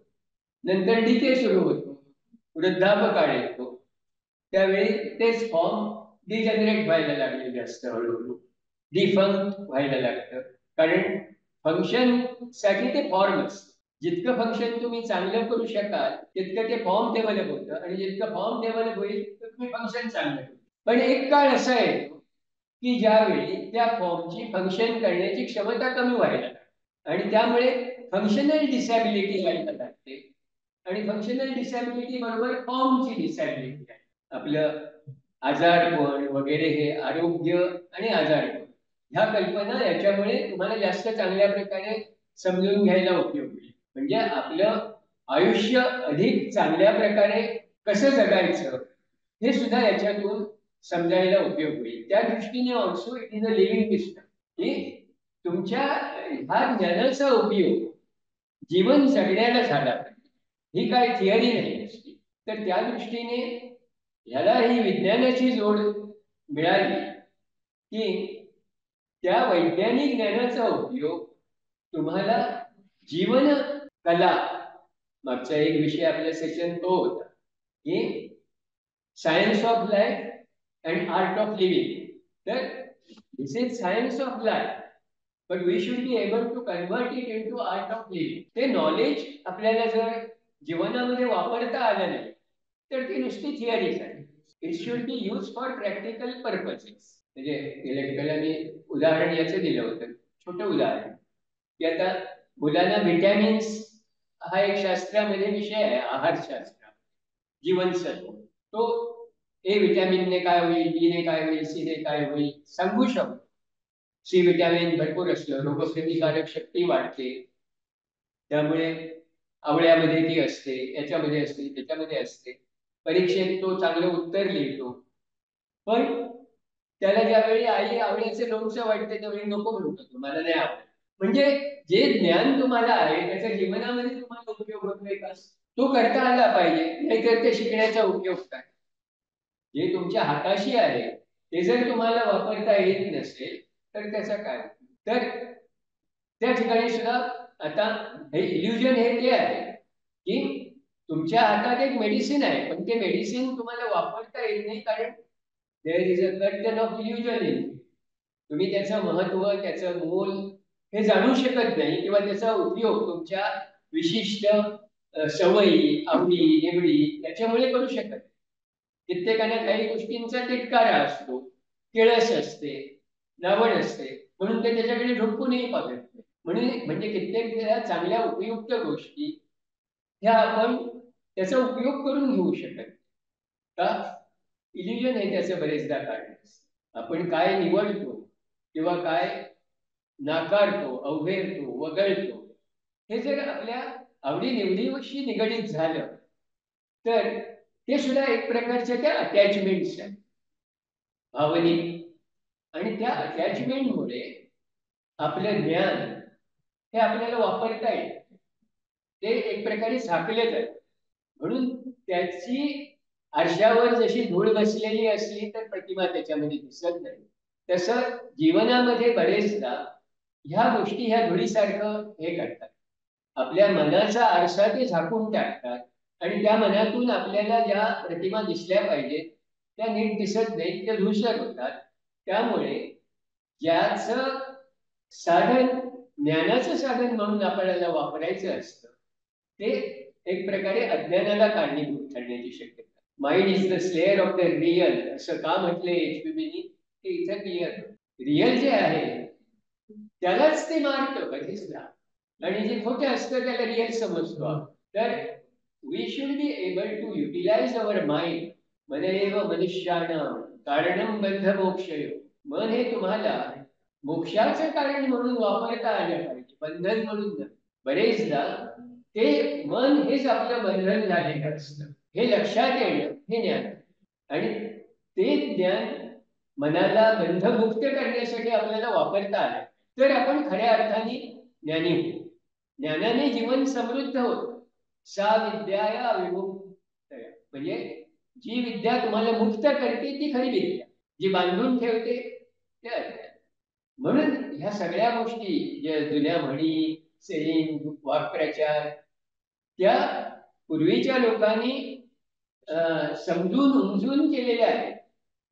A: नंतर decay सुरू होतो, वृद्धापकाळ येतो, त्यावेळी तेच फॉर्म डिजनरेट व्हायला लागले, जास्त हळूहळू डिफंक्ट व्हायला लागतं. कारण फंक्शन साठी ते फॉर्म असतं. जितकं फंक्शन तुम्ही चांगलं करू शकाल तितकं ते फॉर्म डेव्हलप होतं, आणि जितकं फॉर्म डेव्हलप होईल तर तुम्ही फंक्शन चांगलं करू. पण एक काळ असा येतो की ज्यावेळी त्या फॉर्मची फंक्शन करण्याची क्षमता कमी व्हायला लागते, आणि त्यामुळे फंक्शनल डिसॅबिलिटी व्हायला लागते. आणि फंक्शनल डिसॅबिलिटी बरोबर फॉर्मची डिसॅबिलिटी आहे. आपलं आजारपण वगैरे, हे आरोग्य आणि आजारपण ह्या कल्पना याच्यामुळे तुम्हाला जास्त चांगल्या प्रकारे समजून घ्यायला उपयोग होईल. म्हणजे आपलं आयुष्य अधिक चांगल्या प्रकारे कसं जगायचं हे सुद्धा याच्यातून समजायला उपयोग होईल. त्या दृष्टीने also it is a living system, की तुमच्या ह्या ज्ञानाचा उपयोग जीवन जगण्याला झाला पाहिजे. ही काय थिअरी नाही असते. तर त्या दृष्टीने ह्याला ही विज्ञानाची जोड मिळाली की त्या वैज्ञानिक ज्ञानाचा उपयोग तुम्हाला जीवन कला, मागचा एक विषय आपल्या सेशन तो होता की science of life and art of living. तर this is science of life, but we should be able to convert it into art of living. ते नॉलेज आपल्याला जर जीवनामध्ये वापरता आलं नाही तर ती नुसती थिअरीच आहे. It should be use for practical purposes. म्हणजे इलेक्ट्रिकल मी उदाहरण याचं दिलं होतं, छोटं उदाहरण की आता मुलांना विटॅमिन्स हा एक शास्त्रामध्ये विषय आहे, आहारशास्त्र, जीवनसत्व. तो ए विटॅमिनने काय होईल, बी ने काय होईल, सी ने काय होईल सांगू शकतो. सी विटॅमिन भरपूर असलं रोगप्रतिकारक शक्ती वाढते, त्यामुळे आवळ्यामध्ये ती असते, याच्यामध्ये असते, त्याच्यामध्ये असते, परीक्षेत तो चांगलं उत्तर लिहितो. पण त्याला ज्यावेळी आई आवळ्याचे लोणचं वाटते त्यावेळी नको म्हणतो, मला नाही आवडत. म्हणजे जे ज्ञान तुम्हाला आहे त्याच्या जीवनामध्ये तुम्हाला उपयोग होत नाही का, तो करता आला पाहिजे, नाहीतर ते शिकण्याचा उपयोग काय. जे तुमच्या हाताशी आहे ते जर तुम्हाला वापरता येत नसेल तर त्याचा काय. तर त्या ठिकाणी सुद्धा आता हे इल्युजन हे ते आहे की तुमच्या हातात एक मेडिसिन आहे, पण ते मेडिसिन तुम्हाला वापरता येत नाही, कारण there is a curtain of illusion in. तुम्ही त्याचं महत्व, त्याचं मोल हे जाणू शकत नाही, किंवा त्याचा उपयोग तुमच्या विशिष्ट सवयी, आवडी निवडी त्याच्यामुळे करू शकत. कित्येकांना काही गोष्टींचा तिटकारा असतो, किळस असते, नावड असते, म्हणून ते त्याच्याकडे ढोकूनही बघत नाही. म्हणजे कित्येक वेळा चांगल्या उपयुक्त गोष्टी ह्या आपण त्याचा उपयोग करून घेऊ शकत का. इल्युजन हे त्याचं बरेचदा कारण असतं. आपण काय निवडतो किंवा काय नाकारतो, अवहेरतो, वगळतो, हे जर आपल्या आवडी निवडीशी निगडीत झालं तर ते सुद्धा एक प्रकारच्या त्या अटॅचमेंट्स आहेत, भावनिक. आणि त्या अटॅचमेंटमुळे आपलं ज्ञान हे आपल्याला वापरता येईल, ते एक प्रकारे झाकले जाते. म्हणून त्याची आरशावर जशी धूळ बसलेली असली तर प्रतिमा त्याच्यामध्ये दिसत नाही, तसं जीवनामध्ये बरेचदा ह्या गोष्टी ह्या धुळीसारखं हे करतात, आपल्या मनाचा आरसा ते झाकून टाकतात. आणि त्या मनातून आपल्याला ज्या प्रतिमा दिसल्या पाहिजेत त्या नीट दिसत नाहीत, त्या धूसर होतात. त्यामुळे ज्याचं साधन ज्ञानाचं साधन म्हणून आपल्याला वापरायचं असतं ते एक प्रकारे अज्ञानाला कारणीभूत ठरण्याची शक्यता. Mind is the slayer of the real असं का म्हटलंय HPBनी, ते इथं क्लिअर. रिअल जे आहे त्यालाच ते मारतं बरेचदा, आणि जे खोटे असतं त्याला रिअल समजतो. तर we should be able to utilize our mind. मनेव मनुष्याणाम कारणम बद्ध मोक्षयो. मन हे तुम्हाला मोक्षाचं कारण म्हणून वापरता आलं पाहिजे, बंधन म्हणून नाही. बरेचदा ते मन हेच आपलं बंधन झालेलं असतं, हे लक्षात येणं हे ज्ञान. आणि ते ज्ञान मनाला बंधमुक्त करण्यासाठी आपल्याला वापरता आलं तर आपण खऱ्या अर्थाने ज्ञानी होतो. ज्ञानाने जीवन समृद्ध होतं. सा विद्या विमुक्त, म्हणजे जी विद्या तुम्हाला मुक्त करते ती खरी विद्या, जी बांधून ठेवते ते अज्ञान. म्हणून ह्या सगळ्या गोष्टी ज्या जुन्या म्हणी, सेलिंग, वाक्प्रचार, त्या पूर्वीच्या लोकांनी समजून उमजून केलेल्या आहेत.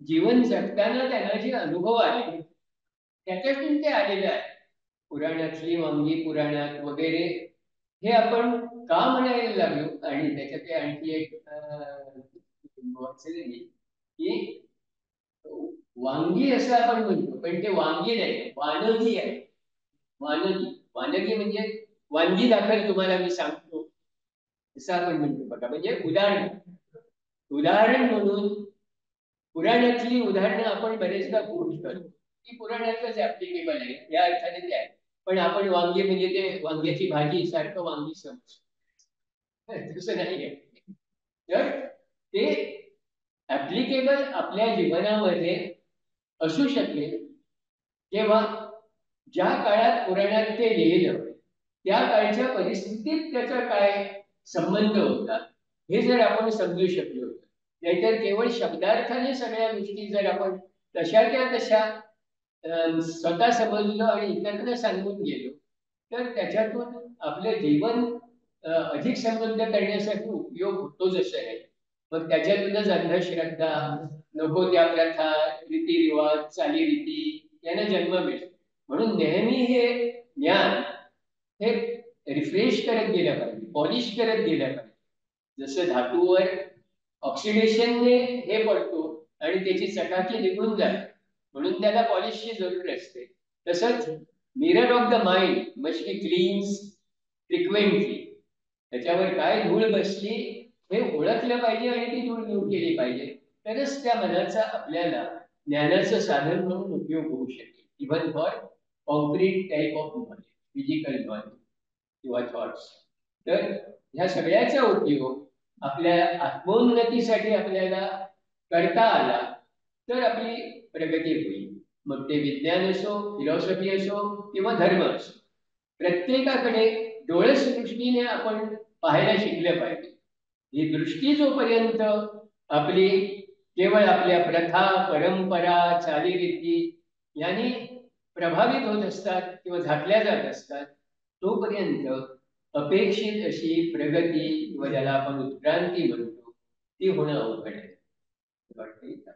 A: जीवन जगताना त्यांना जे अनुभव आले त्याच्यातून ते आलेले आहे. पुराणातली वांगी पुराणात वगैरे हे आपण का म्हणायला लागलो. आणि त्याच्यात आणखी एक की वांगी असं आपण म्हणतो, पण ते वांगी नाही, वानगी आहे. वानगी, वानगी म्हणजे वांगी दाखल तुम्हाला मी सांगतो असं आपण म्हणतो बघा. म्हणजे उदाहरण, उदाहरण म्हणून पुराणातली उदाहरणं आपण बरेचदा कोट करतो, ती पुराणातच ऍप्लिकेबल आहे या अर्थाने ते आहे. पण आपण वांगी म्हणजे ते वांग्याची भाजी सारखं वांगी समजतो, तसं नाही आहे. तर ते ऍप्लिकेबल आपल्या जीवनामध्ये असू शकेल तेव्हा ज्या काळात पुराणात ते लिहिलं त्या काळच्या परिस्थितीत त्याचा काय संबंध होता हे जर आपण समजू शकलो. नाहीतर केवळ शब्दार्थाने सगळ्या गोष्टी जर आपण तशा त्या तशा स्वतः समजलो आणि इतरांना सांगून गेलो तर त्याच्यातून आपलं जीवन अधिक समृद्ध करण्यासाठी उपयोग होतो जसं आहे. मग त्याच्यातूनच अंधश्रद्धा, नको त्या प्रथा, रीतिरिवाज, चालीरीती यांना जन्म मिळतो. म्हणून नेहमी हे ज्ञान हे रिफ्रेश करत गेलं पाहिजे, पॉलिश करत गेलं पाहिजे. जसं धातूवर ऑक्सिडेशनने हे पडतो आणि त्याची चकाकी निघून जाते, म्हणून त्याला पॉलिशची जरूर असते. तसंच mirror of the mind must be cleans frequently. त्याच्यावर काय धूळ बसली हे ओळखलं पाहिजे आणि ती धूळ दूर केली पाहिजे. तरच त्या मनाचा आपल्याला ज्ञानाचं साधन म्हणून उपयोग होऊ शकेल. Even for concrete type of knowledge, physical knowledge किंवा थॉट्स. तर ह्या सगळ्याचा उपयोग आपल्या आत्मोन्नतीसाठी आपल्याला करता आला तर आपली प्रगती होईल. मग ते विज्ञान असो, फिलॉसॉफी असो किंवा धर्म असो, प्रत्येकाकडे डोळस दृष्टीने आपण पाहायला शिकलं पाहिजे. ही दृष्टी जोपर्यंत आपली केवळ आपल्या प्रथा, परंपरा, चालीरीती यांनी प्रभावित होत असतात किंवा झाकल्या जात असतात, तोपर्यंत अपेक्षित अशी प्रगती किंवा ज्याला आपण उत्क्रांती म्हणतो ती होणं अवघड आहे. वाटतंय का?